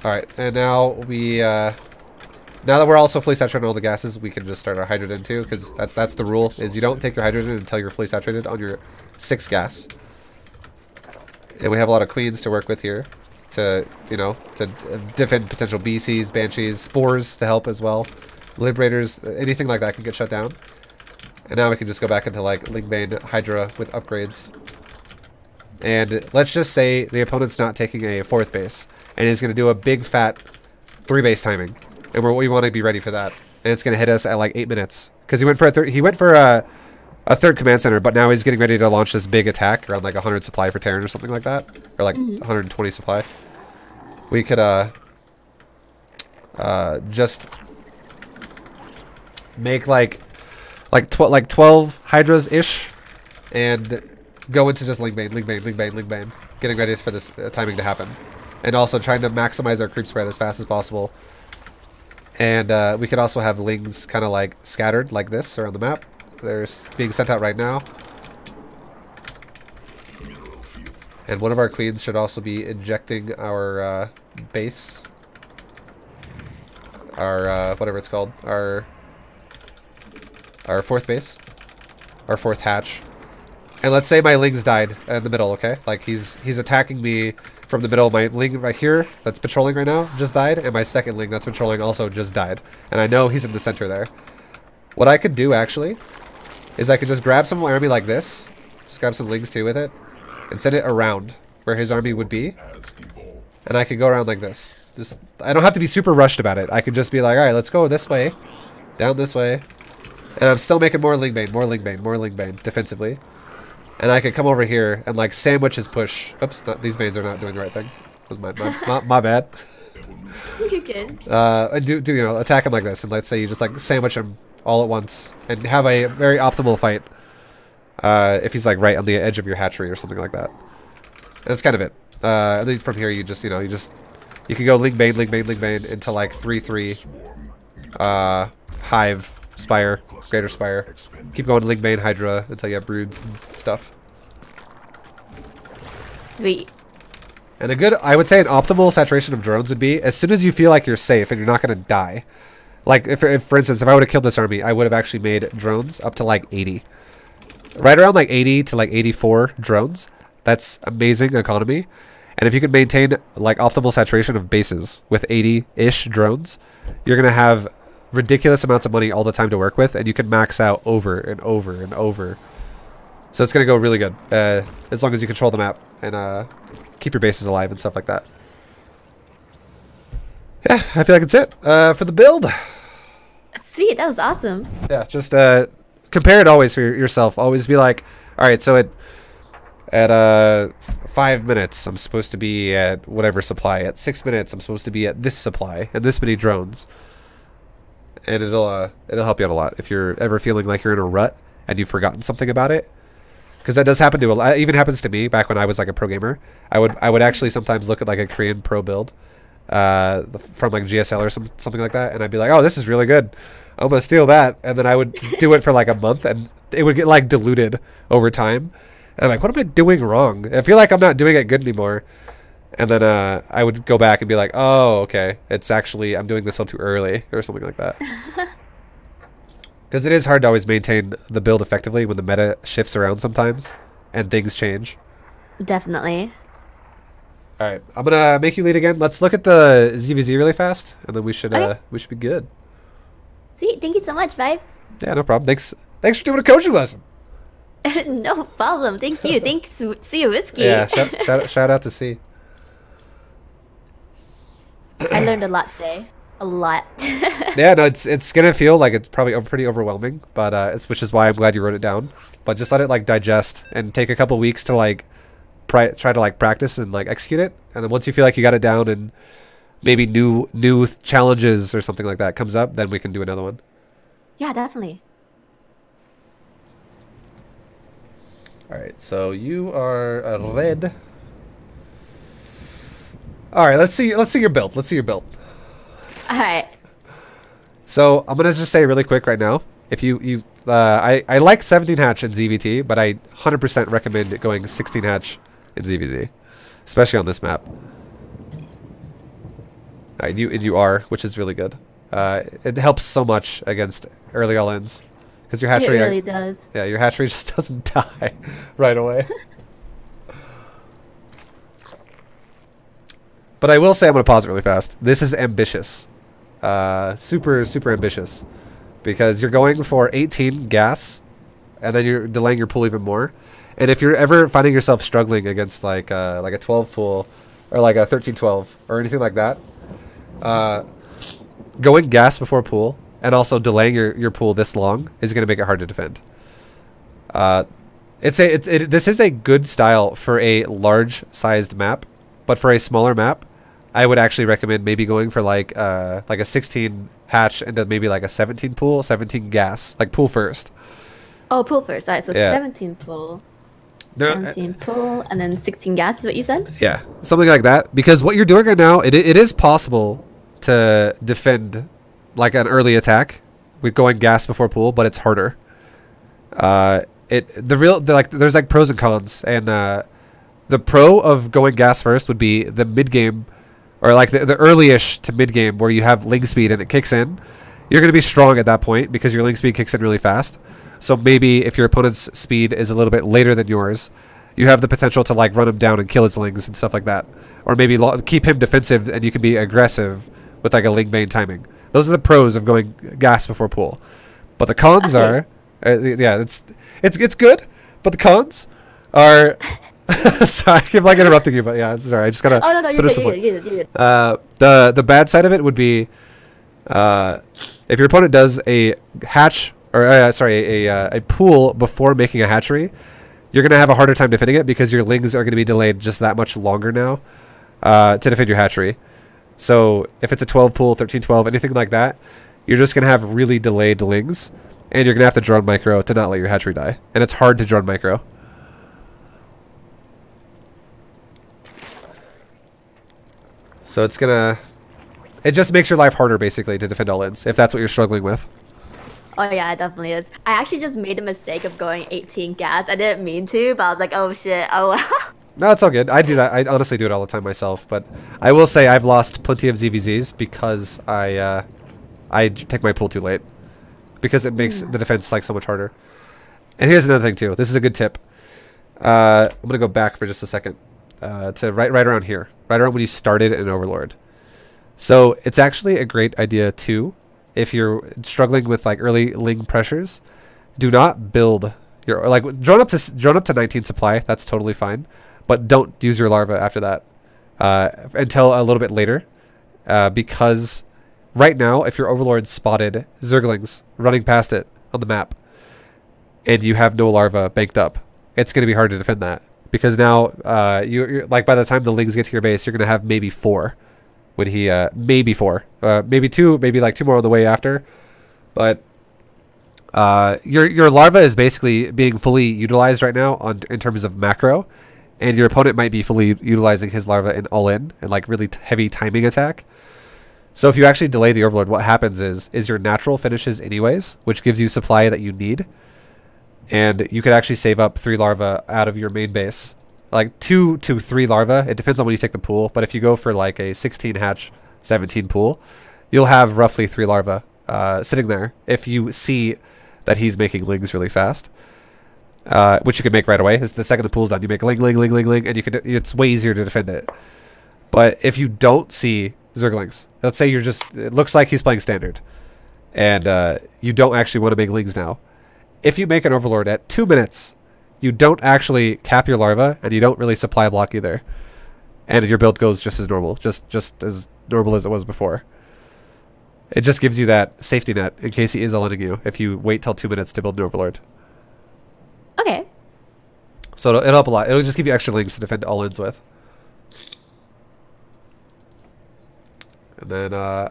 Alright, and now we now that we're also fully saturated on all the gases, we can just start our hydrogen too, because that's the rule, is you don't take your hydrogen until you're fully saturated on your 6th gas. And we have a lot of queens to work with here. To, you know, to defend potential BCs, Banshees, spores to help as well. Liberators, anything like that can get shut down. And now we can just go back into like Lingbane Hydra with upgrades. And let's just say the opponent's not taking a 4th base, and he's going to do a big fat 3 base timing, and we want to be ready for that. And it's going to hit us at like 8 minutes, because he went for a 3rd command center, but now he's getting ready to launch this big attack around like 100 supply for Terran or something like that, or like 120 supply. We could just make like 12 hydras ish, and go into just Lingbane, getting ready for this timing to happen, and also trying to maximize our creep spread as fast as possible. And we could also have lings kind of like scattered like this around the map. They're being sent out right now. And one of our queens should also be injecting our base. Our, whatever it's called. Our 4th base. Our 4th hatch. And let's say my lings died in the middle, okay? Like he's attacking me from the middle. My ling right here that's patrolling right now just died. And my 2nd ling that's patrolling also just died. And I know he's in the center there. What I could do actually is I could just grab some army like this. Just grab some lings too with it. And send it around where his army would be. And I could go around like this. Just, I don't have to be super rushed about it. I could just be like, alright, let's go this way. Down this way. And I'm still making more Lingbane defensively. And I could come over here and like sandwich his push. Oops, these Banes are not doing the right thing. That was my bad. You're good. And do you know, attack him like this. And let's say you just like sandwich him all at once. And have a very optimal fight. If he's like right on the edge of your hatchery or something like that. And that's kind of it. And then from here you just, you know, you can go Lingbane into like 3/3 Hive, Spire, Greater Spire. Keep going to Lingbane Hydra until you have broods and stuff. Sweet. And I would say an optimal saturation of drones would be as soon as you feel like you're safe and you're not going to die. Like if for instance, if I would have killed this army, I would have actually made drones up to like 80. right around like 80 to like 84 drones. That's amazing economy. And if you can maintain like optimal saturation of bases with 80-ish drones, you're going to have ridiculous amounts of money all the time to work with, and you can max out over and over and over. So it's going to go really good as long as you control the map and keep your bases alive and stuff like that. Yeah, I feel like it's it for the build. Sweet, that was awesome. Yeah, just compare it always for yourself. Always be like, all right, so at 5 minutes, I'm supposed to be at whatever supply. At 6 minutes, I'm supposed to be at this supply and this many drones. And it'll help you out a lot if you're ever feeling like you're in a rut and you've forgotten something about it. Because that does happen to a lot. It even happens to me back when I was like a pro gamer. I would actually sometimes look at like a Korean pro build from like GSL or something like that, and I'd be like, oh, this is really good. I'm gonna steal that, and then I would do it for like a month, and it would get like diluted over time. And I'm like, what am I doing wrong? I feel like I'm not doing it good anymore. And then I would go back and be like, oh, okay, it's actually I'm doing this all too early or something like that. Because it is hard to always maintain the build effectively when the meta shifts around sometimes and things change. Definitely. All right, I'm gonna make you lead again. Let's look at the ZvZ really fast, and then we should be good. Sweet, thank you so much, Vibe. Yeah, no problem. Thanks for doing a coaching lesson. No problem. Thank you. Thanks, See You Whiskey. Yeah, shout out to C. I learned a lot today. A lot. Yeah, no, it's gonna feel like it's probably pretty overwhelming, but which is why I'm glad you wrote it down. But just let it like digest and take a couple weeks to like try to like practice and like execute it, and then once you feel like you got it down and maybe new challenges or something like that comes up, then we can do another one. Yeah, definitely. All right, so you are a red. All right, let's see your build. All right. So I'm gonna just say really quick right now. If I like 17 hatch in ZvT, but I 100% recommend going 16 hatch in ZvZ, especially on this map. And you are, which is really good. It helps so much against early all-ins because your hatchery really does. Yeah, your hatchery just doesn't die right away. But I will say, I'm gonna pause it really fast. This is ambitious, super ambitious, because you're going for 18 gas, and then you're delaying your pool even more. And if you're ever finding yourself struggling against like a 12 pool or like a 13-12 or anything like that, going gas before pool and also delaying your pool this long is going to make it hard to defend. This is a good style for a large-sized map, but for a smaller map, I would actually recommend maybe going for like a 16 hatch and then maybe like a 17 pool, 17 gas, like pool first. Oh, pool first. All right, so Yeah. 17 pool. No, 17 pool, and then 16 gas is what you said? Yeah, something like that. Because what you're doing right now, it is possible to defend like an early attack with going gas before pool, but it's harder. There's like pros and cons, and the pro of going gas first would be the mid game, or like the early-ish to mid game where you have link speed and it kicks in. You're going to be strong at that point because your link speed kicks in really fast. So maybe if your opponent's speed is a little bit later than yours, you have the potential to like run him down and kill his lings and stuff like that. Or maybe keep him defensive and you can be aggressive with like a link bane timing. Those are the pros of going gas before pool. But the cons are, yeah, it's good, but the cons are, sorry, I keep like interrupting you, but yeah, sorry, I just gotta. Oh no, you're good. The bad side of it would be, if your opponent does a hatch or a pool before making a hatchery, you're gonna have a harder time defending it because your lings are gonna be delayed just that much longer now to defend your hatchery. So if it's a 12 pool, 13-12, anything like that, you're just gonna have really delayed lings, and you're gonna have to drone micro to not let your hatchery die, and it's hard to drone micro. So it just makes your life harder basically to defend all-ins if that's what you're struggling with. Oh yeah, it definitely is. I actually just made the mistake of going 18 gas. I didn't mean to, but I was like, oh shit, oh wow. No, it's all good. I do that. I honestly do it all the time myself. But I will say I've lost plenty of ZvZs because I take my pool too late. Because it makes the defense like so much harder. And here's another thing too. This is a good tip. I'm gonna go back for just a second to right around here, right around when you started in Overlord. So it's actually a great idea too, if you're struggling with like early Ling pressures. Do not build your drone up to 19 supply. That's totally fine, but don't use your larva after that until a little bit later, because right now if your Overlord spotted Zerglings running past it on the map, and you have no larva banked up, it's going to be hard to defend that, because now you're like, by the time the Lings get to your base, you're going to have maybe 4 when he maybe 4, maybe 2, maybe like 2 more on the way after. But your larva is basically being fully utilized right now in terms of macro, and your opponent might be fully utilizing his larva in all-in and like really heavy timing attack. So if you actually delay the Overlord, what happens is your natural finishes anyways, which gives you supply that you need. And you could actually save up 3 larvae out of your main base. Like 2 to 3 larvae. It depends on when you take the pool. But if you go for like a 16 hatch, 17 pool, you'll have roughly 3 larvae sitting there if you see that he's making Lings really fast. Which you can make right away. It's the second the pool's done, you make Ling, and it's way easier to defend it. But if you don't see Zerglings, let's say it looks like he's playing standard, and you don't actually want to make Lings now. If you make an Overlord at 2 minutes, you don't actually cap your larva, and you don't really supply block either. And your build goes just as normal, just as normal as it was before. It just gives you that safety net in case he is all-inning you, if you wait till 2 minutes to build an Overlord. Okay. So it'll help a lot. It'll just give you extra Lings to defend all-ins with. And then,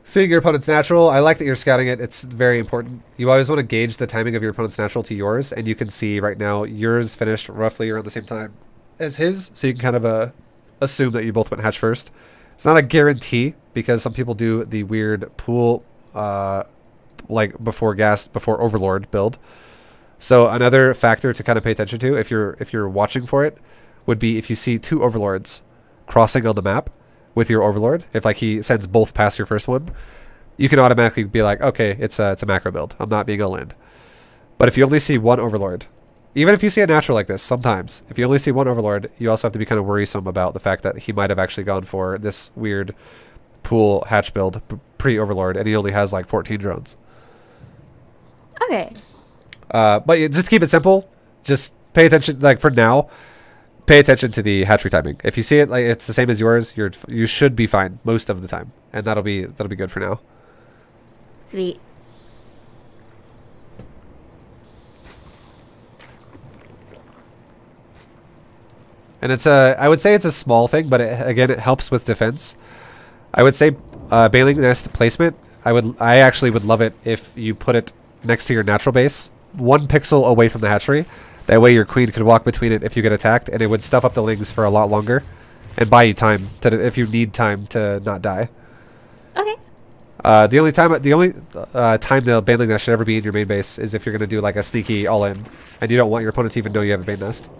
seeing your opponent's natural, I like that you're scouting it. It's very important. You always want to gauge the timing of your opponent's natural to yours, and you can see right now yours finished roughly around the same time as his, so you can kind of assume that you both went hatch first. It's not a guarantee, because some people do the weird pool like before Overlord build. So another factor to kind of pay attention to, if you're watching for it, would be if you see 2 Overlords crossing on the map with your Overlord. If like he sends both past your first one, you can automatically be like, okay, it's a macro build. I'm not being all-in. But if you only see 1 Overlord, even if you see a natural like this, sometimes if you only see 1 Overlord, you also have to be kind of worrisome about the fact that he might have actually gone for this weird pool hatch build pre-Overlord, and he only has like 14 drones. Okay. But just keep it simple. Just pay attention. Like for now, pay attention to the hatchery timing. If you see it like it's the same as yours, you should be fine most of the time, and that'll be good for now. Sweet. And I would say it's a small thing, but again, it helps with defense. I would say Bailing Nest placement. I actually would love it if you put it next to your natural base, 1 pixel away from the hatchery. That way your queen could walk between it if you get attacked, and it would stuff up the Lings for a lot longer and buy you time if you need time to not die. Okay. The only time the Bailing Nest should ever be in your main base is if you're going to do like a sneaky all-in, and you don't want your opponent to even know you have a Bane Nest.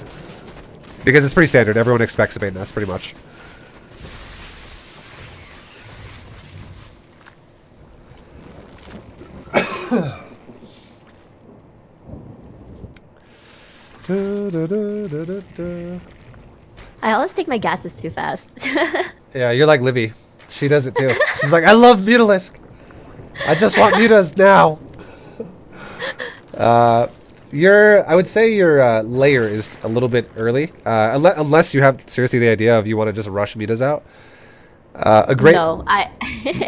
Because it's pretty standard. Everyone expects a Bane Nest, pretty much. I always take my gases too fast. Yeah, you're like Livy. She does it too. She's like, I love Mutalisk. I just want mutas now. I would say your layer is a little bit early, unless you have seriously the idea of you want to just rush mutas out. No,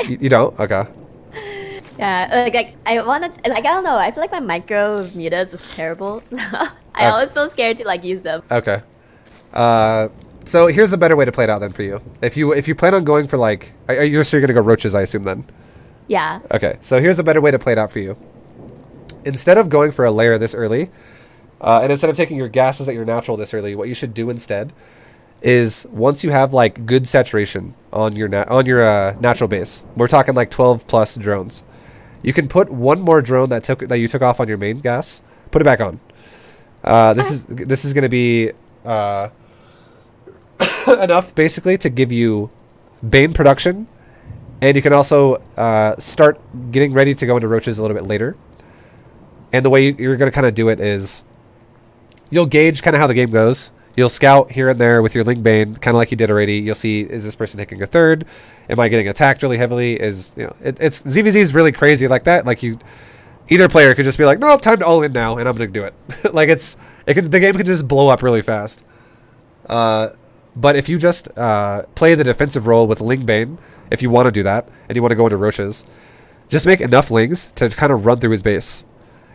you don't? Okay. Yeah, like I want to, like I don't know. I feel like my micro of mutas is terrible, so I always feel scared to like use them. Okay. So here's a better way to play it out then for you. If you plan on going for like, you're gonna go roaches, I assume then. Yeah. Okay. So here's a better way to play it out for you. Instead of going for a layer this early, and instead of taking your gases at your natural this early, what you should do instead is once you have like good saturation on your natural base, we're talking like 12 plus drones. You can put 1 more drone that you took off on your main gas, put it back on. This is going to be enough basically to give you Bane production, and you can also start getting ready to go into roaches a little bit later. And the way you're going to kind of do it is you'll gauge kind of how the game goes. You'll scout here and there with your Ling Bane, kind of like you did already. You'll see, is this person taking a third? Am I getting attacked really heavily? Is, you know, it's ZvZ is really crazy like that. Like either player could just be like, no, time to all in now, and I'm going to do it. Like the game can just blow up really fast. But if you just play the defensive role with Ling Bane, if you want to do that, and you want to go into Roaches, just make enough Lings to kind of run through his base.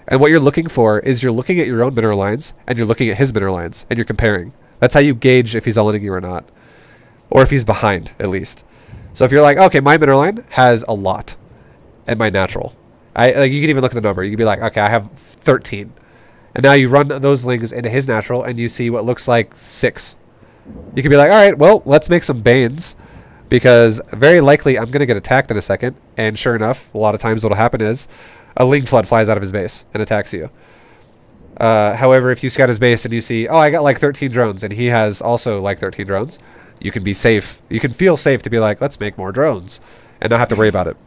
And what you're looking for is you're looking at your own mineral lines, and you're looking at his mineral lines, and you're comparing. That's how you gauge if he's all-inning you or not. Or if he's behind, at least. So if you're like, okay, my mineral line has a lot, and my natural. Like you can even look at the number. You can be like, okay, I have 13. And now you run those Lings into his natural, and you see what looks like 6. You can be like, all right, well, let's make some Banes, because very likely I'm going to get attacked in a second. And sure enough, a lot of times what will happen is a Ling Flood flies out of his base and attacks you. However, if you scout his base and you see, oh, I got like 13 drones, and he has also like 13 drones, you can be safe. You can feel safe to be like, let's make more drones and not have to worry about it.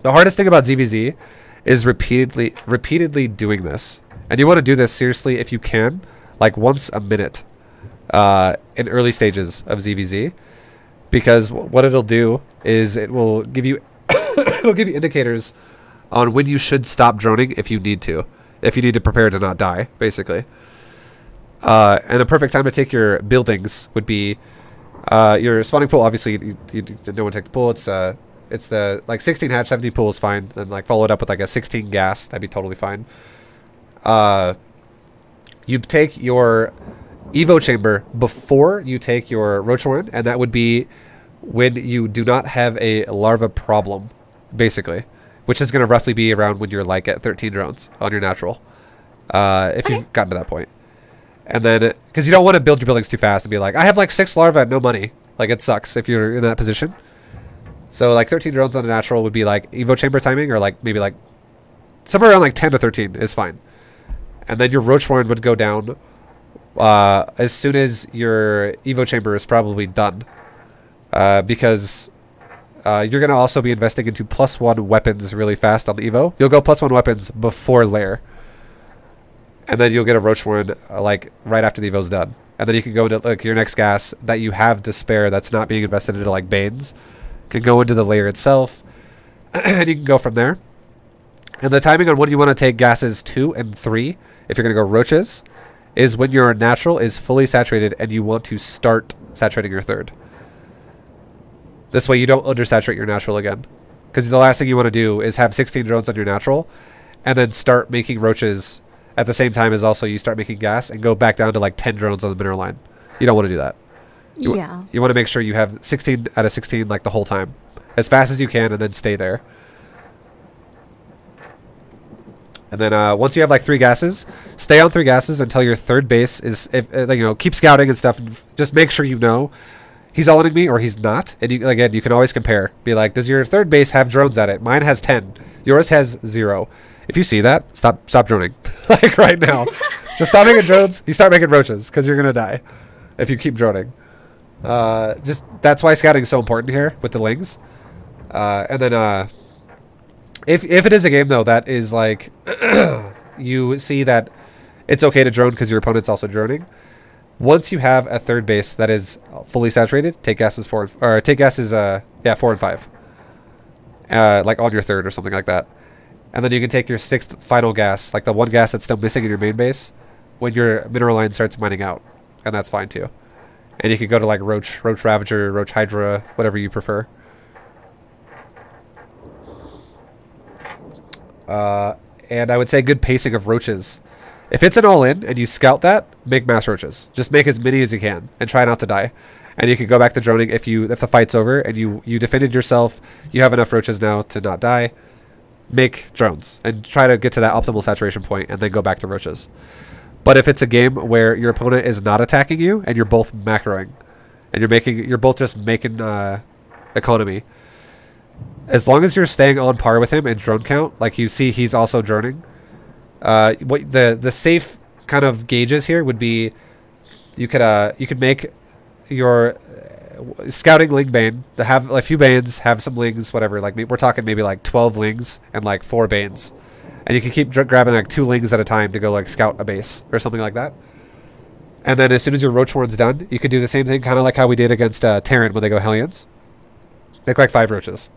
The hardest thing about ZvZ is repeatedly doing this. And you want to do this seriously if you can, like once a minute in early stages of ZvZ. Because what it'll do is it will give you it'll give you indicators on when you should stop droning if you need to. If you need to prepare to not die, basically. And a perfect time to take your buildings would be your spawning pool. Obviously, you don't want to take the pool. It's the like 16 hatch, 70 pool is fine. Then like follow it up with like a 16 gas. That'd be totally fine. You take your Evo chamber before you take your Roach Warren, and that would be when you do not have a larva problem, basically. Which is going to roughly be around when you're like at 13 drones on your natural. If you've gotten to that point. And then, because you don't want to build your buildings too fast and be like, I have like 6 larvae and no money. Like it sucks if you're in that position. So like 13 drones on a natural would be like Evo chamber timing, or like maybe like somewhere around like 10 to 13 is fine. And then your Roach Warren would go down as soon as your Evo chamber is probably done. Because you're going to also be investing into +1 weapons really fast on the Evo. You'll go +1 weapons before lair. And then you'll get a Roach Warren like right after the Evo's done. And then you can go into like your next gas that you have to spare that's not being invested into like Banes. Can go into the lair itself. And you can go from there. And the timing on when you want to take gases 2 and 3, if you're going to go Roaches, is when your natural is fully saturated and you want to start saturating your third. This way you don't undersaturate your natural again. Because the last thing you want to do is have 16 drones on your natural and then start making Roaches at the same time as also you start making gas and go back down to like 10 drones on the mineral line. You don't want to do that. You want to make sure you have 16 out of 16 like the whole time. As fast as you can and then stay there. And then once you have like 3 gases, stay on 3 gases until your third base is, keep scouting and stuff. And just make sure you know he's all-inning me or he's not. And you, again, you can always compare. Be like, does your third base have drones at it? Mine has 10. Yours has 0. If you see that, stop droning. Like right now. Just stop making drones. You start making Roaches because you're going to die if you keep droning. That's why scouting is so important here with the Lings. And then if it is a game, though, that is like you see that it's okay to drone because your opponent's also droning. Once you have a third base that is fully saturated, take gases 4 and 5. Like on your third or something like that. And then you can take your 6th final gas, like the 1 gas that's still missing in your main base, when your mineral line starts mining out. And that's fine too. And you can go to like Roach Ravager, Roach Hydra, whatever you prefer. And I would say good pacing of Roaches. If it's an all-in and you scout that, make mass Roaches. Just make as many as you can and try not to die. And you can go back to droning if the fight's over and you defended yourself, you have enough Roaches now to not die. Make drones and try to get to that optimal saturation point and then go back to Roaches. But if it's a game where your opponent is not attacking you and you're both macroing and you're both just making economy, as long as you're staying on par with him in drone count, like you see he's also droning, what the safe kind of gauges here would be you could make your scouting Ling Bane to have a few Banes, have some Lings, whatever. Like we're talking maybe like 12 Lings and like 4 Banes, And you can keep grabbing like 2 lings at a time to go like scout a base or something like that. And then as soon as your roach horn's done, you could do the same thing, kind of like how we did against Terran when they go Hellions. Make like 5 roaches.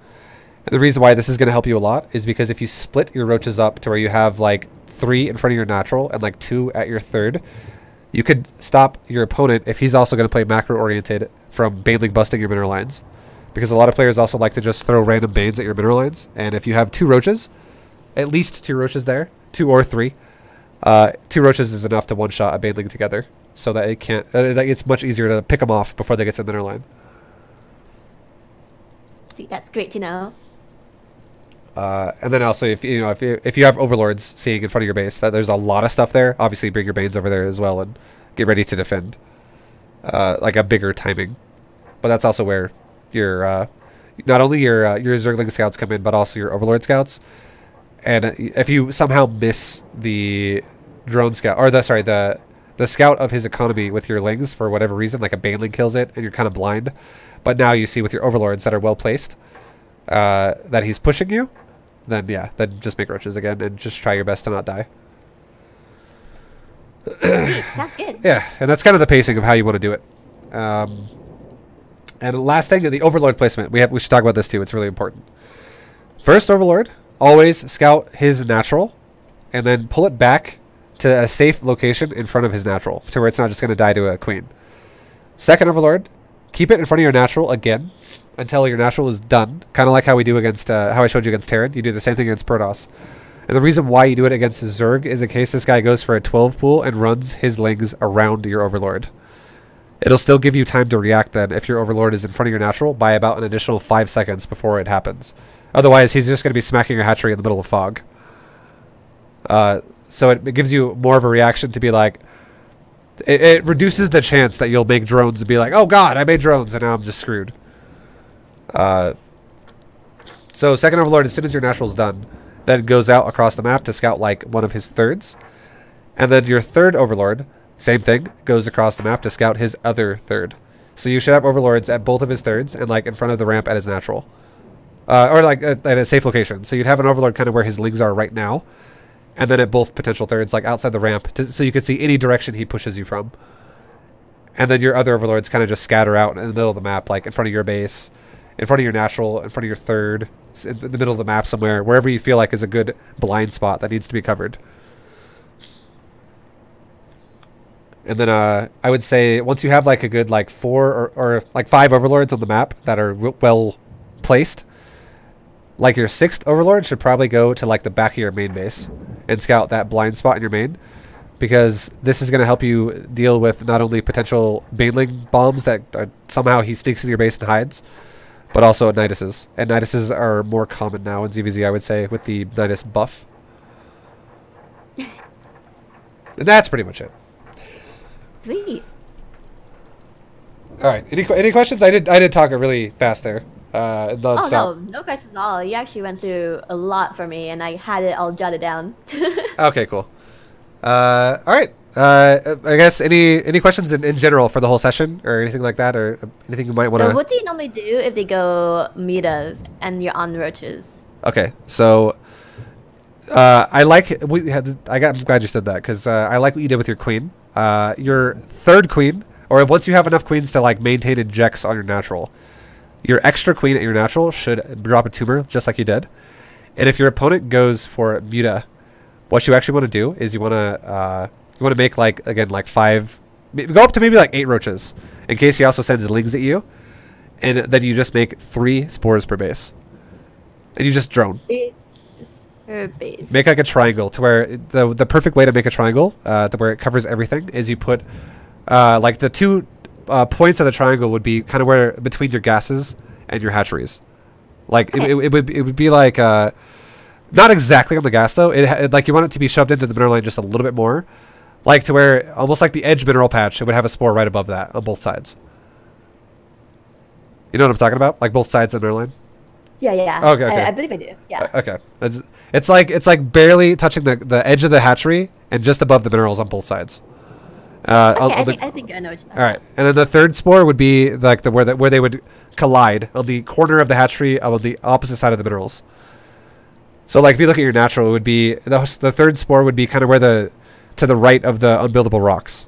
And the reason why this is going to help you a lot is because if you split your roaches up to where you have like 3 in front of your natural and like 2 at your third, you could stop your opponent, if he's also going to play macro-oriented, from baneling busting your mineral lines. Because a lot of players also like to just throw random banes at your mineral lines. And if you have 2 roaches, at least 2 roaches there, 2 or 3, 2 roaches is enough to one-shot a baneling together. So that it can't, it's much easier to pick them off before they get to the mineral line. See, that's great to know. And then also, if you have overlords seeing in front of your base that there's a lot of stuff there, obviously bring your banes over there as well and get ready to defend. Like a bigger timing, but that's also where your not only your Zergling scouts come in, but also your overlord scouts. And if you somehow miss the drone scout or the scout of his economy with your lings for whatever reason, like a baneling kills it and you're kind of blind, but now you see with your overlords that are well placed that he's pushing you, then yeah, then just make roaches again and just try your best to not die. Sounds good. Yeah, and that's kind of the pacing of how you want to do it. And last thing, the overlord placement. We should talk about this too. It's really important. First overlord, always scout his natural, and then pull it back to a safe location in front of his natural, to where it's not just going to die to a queen. Second overlord, keep it in front of your natural again until your natural is done. Kind of like how we do against how I showed you against Terran. You do the same thing against Protoss. And the reason why you do it against Zerg is in case this guy goes for a 12 pool and runs his lings around your overlord. It'll still give you time to react then if your overlord is in front of your natural by about an additional 5 seconds before it happens. Otherwise, he's just going to be smacking your hatchery in the middle of fog. So it gives you more of a reaction to be like... It reduces the chance that you'll make drones and be like, oh god, I made drones and now I'm just screwed. So second overlord, as soon as your natural's done, then goes out across the map to scout like one of his thirds. And then your third overlord, same thing, goes across the map to scout his other third. So you should have overlords at both of his thirds and like in front of the ramp at his natural. Or like at a safe location. So you'd have an overlord kind of where his lings are right now. And then at both potential thirds, like outside the ramp, so you can see any direction he pushes you from. And then your other overlords kind of just scatter out in the middle of the map, like in front of your base, in front of your natural, in front of your third, in the middle of the map somewhere, wherever you feel like is a good blind spot that needs to be covered. And then I would say once you have like a good like 4 or like 5 overlords on the map that are well placed, like your 6th overlord should probably go to like the back of your main base and scout that blind spot in your main, because this is going to help you deal with not only potential baneling bombs that somehow he sneaks into your base and hides, but also Niduses. And Niduses are more common now in ZvZ, I would say, with the Nidus buff. And that's pretty much it. Sweet. All right. Any questions? I did talk really fast there. Oh no questions at all. You actually went through a lot for me, and I had it all jotted down. Okay, cool. All right. I guess any questions in general for the whole session or anything like that, or anything you might want to... So what do you normally do if they go mutas and you're on roaches? Okay, so I'm glad you said that, because I like what you did with your queen. Your third queen, or once you have enough queens to like maintain injects on your natural, your extra queen at your natural should drop a tumor just like you did. And if your opponent goes for muta, what you actually want to do is you want to make like, again, like 5, go up to maybe like 8 roaches in case he also sends lings at you, and then you just make 3 spores per base, and you just drone. Per base. Make like a triangle to where the perfect way to make a triangle to where it covers everything is you put like the 2 points of the triangle would be kind of where between your gases and your hatcheries. Like it would be like not exactly on the gas though. It like you want it to be shoved into the mineral line just a little bit more, like to where almost like the edge mineral patch. It would have a spore right above that on both sides. You know what I'm talking about? Like both sides of the mineral line. Yeah, yeah. Okay, okay. I believe I do. Yeah. Okay. It's like barely touching the edge of the hatchery and just above the minerals on both sides. Okay, I think I know what you're talking All right, and then the third spore would be like where they would collide on the corner of the hatchery on the opposite side of the minerals. So like if you look at your natural, it would be the third spore would be kind of where to the right of the unbuildable rocks.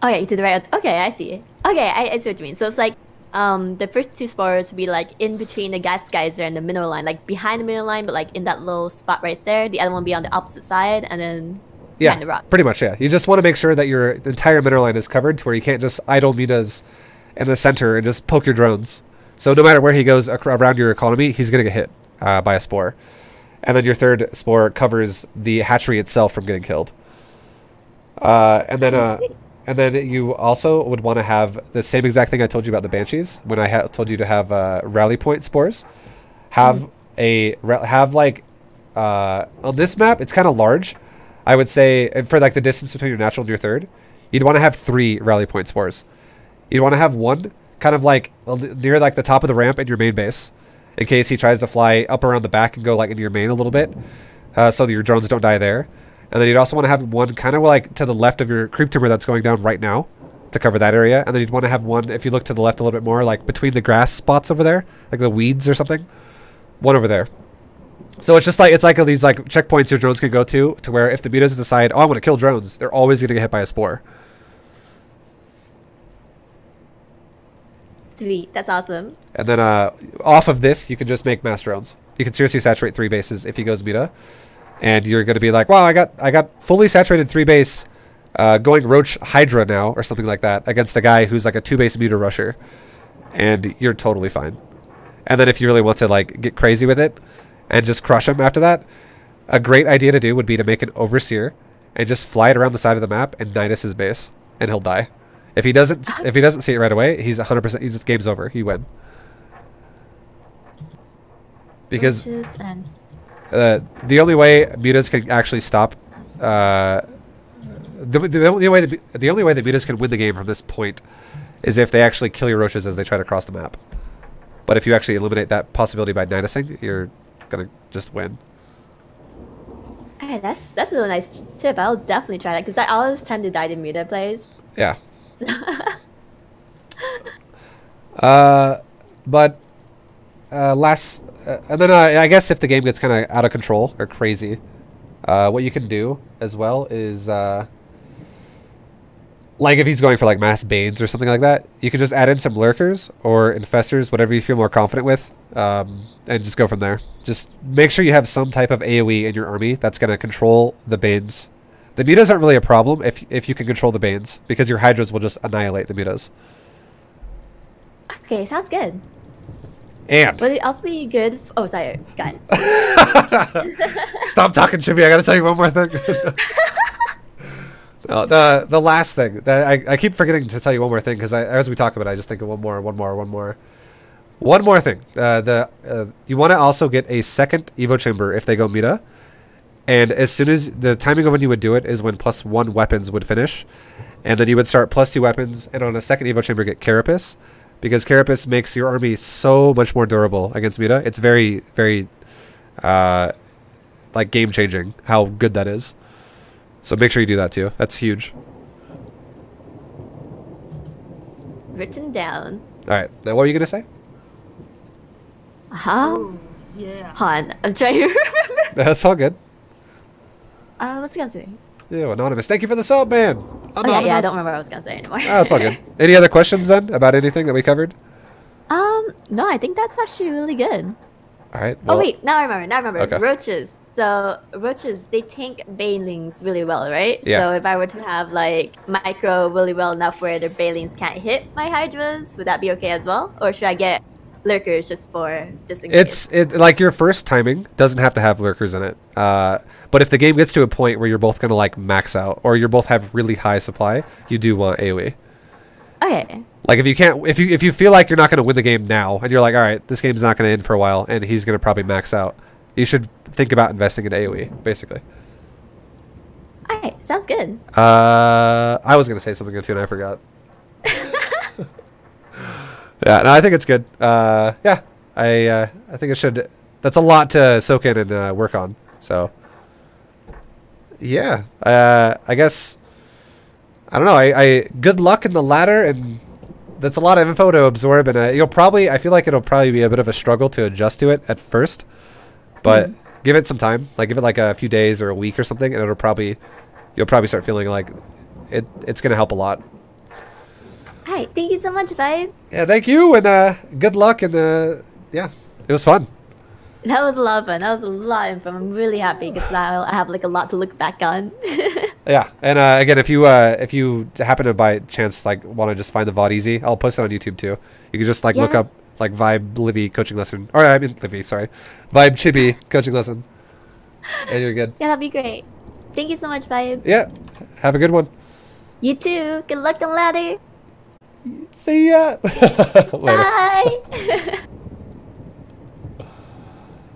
Okay, to the right. Okay, I see. Okay, I see what you mean. So it's like the first two spores would be like in between the gas geyser and the mineral line, like behind the mineral line, but like in that little spot right there. The other one would be on the opposite side, and then behind the rock. Pretty much, yeah. You just want to make sure that your entire mineral line is covered to where you can't just idle Mitas in the center and just poke your drones. So no matter where he goes around your economy, he's going to get hit by a spore. And then your third spore covers the hatchery itself from getting killed. And then you also would want to have the same exact thing I told you about the Banshees when I told you to have rally point spores. Have like on this map, it's kind of large. I would say for like the distance between your natural and your third, you'd want to have 3 rally point spores. You'd want to have one kind of like near like the top of the ramp in your main base, in case he tries to fly up around the back and go like into your main a little bit, so that your drones don't die there. And then you'd also want to have one kind of like to the left of your creep timber that's going down right now to cover that area. And then you'd want to have one, if you look to the left a little bit more, like between the grass spots over there, like the weeds or something, one over there. So it's just like, it's like these like checkpoints your drones can go to where if the mutas decide, oh, I want to kill drones, they're always going to get hit by a spore. Sweet, that's awesome. And then off of this, you can just make mass drones. You can seriously saturate 3 bases if he goes muta. And you're going to be like, wow, I got fully saturated 3 base going Roach Hydra now or something like that against a guy who's like a 2 base muta rusher. And you're totally fine. And then if you really want to like get crazy with it and just crush him after that, a great idea to do would be to make an overseer and just fly it around the side of the map and Nidus his base and he'll die. If he doesn't see it right away, he's 100%, he just game's over. He win. Because the only way mutas can actually stop the only way that mutas can win the game from this point is if they actually kill your roaches as they try to cross the map. But if you actually eliminate that possibility by nidusing, you're gonna just win. Hey, that's a really nice tip. I'll definitely try that because I always tend to die to muta plays. Yeah. But last and then I guess if the game gets kind of out of control or crazy, what you can do as well is like if he's going for like mass banes or something like that, you can just add in some lurkers or infestors, whatever you feel more confident with, and just go from there. Just make sure you have some type of AoE in your army that's going to control the banes. The mutas aren't really a problem if you can control the banes, because your hydras will just annihilate the mutas. Okay, sounds good. And would it also be good? Oh, sorry, got it. Stop talking, Chibi. I gotta tell you one more thing. No, the last thing that I keep forgetting to tell you one more thing because as we talk about it, I just think of one more thing. You want to also get a second Evo chamber if they go muta, and as soon as the timing of when you would do it is when +1 weapons would finish, and then you would start +2 weapons, and on a second Evo chamber get Carapace, because Carapace makes your army so much more durable against muta. It's very, very like game changing how good that is. So make sure you do that too. That's huge. Written down. All right. Now, what are you gonna say? Yeah. Han, I'm trying to remember. That's all good. What's I gonna say? Ew, anonymous. Thank you for the sub, man. Anonymous. Yeah, I don't remember what I was gonna say anymore. Oh, it's all good. Any other questions then about anything that we covered? No, I think that's actually really good. All right. Well, oh wait, now I remember. Okay. Roaches. So roaches, they tank banelings really well, right? Yeah. So if I were to have like micro really well enough where the banelings can't hit my hydras, would that be okay as well? Or should I get lurkers just in case? Like your first timing doesn't have to have lurkers in it. But if the game gets to a point where you're both gonna like max out or you both have really high supply, you do want AoE. Okay. Like if you feel like you're not gonna win the game now and you're like, all right, this game's not gonna end for a while and he's gonna probably max out, you should think about investing in AoE, basically. Okay, sounds good. I was gonna say something too and I forgot. Yeah, no, I think it's good. Yeah, I think it should. That's a lot to soak in and work on. So, yeah, I guess I don't know. I good luck in the ladder, and that's a lot of info to absorb. And I feel like it'll probably be a bit of a struggle to adjust to it at first, but give it some time. Like give it like a few days or a week or something, and you'll probably start feeling like it's gonna help a lot. All right, thank you so much, ViBE. Yeah, thank you, and good luck, and yeah, it was fun. That was a lot of fun. That was a lot of fun. I'm really happy because now I have like a lot to look back on. Yeah, and again, if you happen to by chance like want to just find the VOD easy, I'll post it on YouTube too. You can just like look up like ViBE Livy coaching lesson, or I mean Livy, sorry, ViBE Chibi coaching lesson, and you're good. Yeah, that'd be great. Thank you so much, ViBE. Yeah, have a good one. You too. Good luck on ladder. See ya. Later. Bye.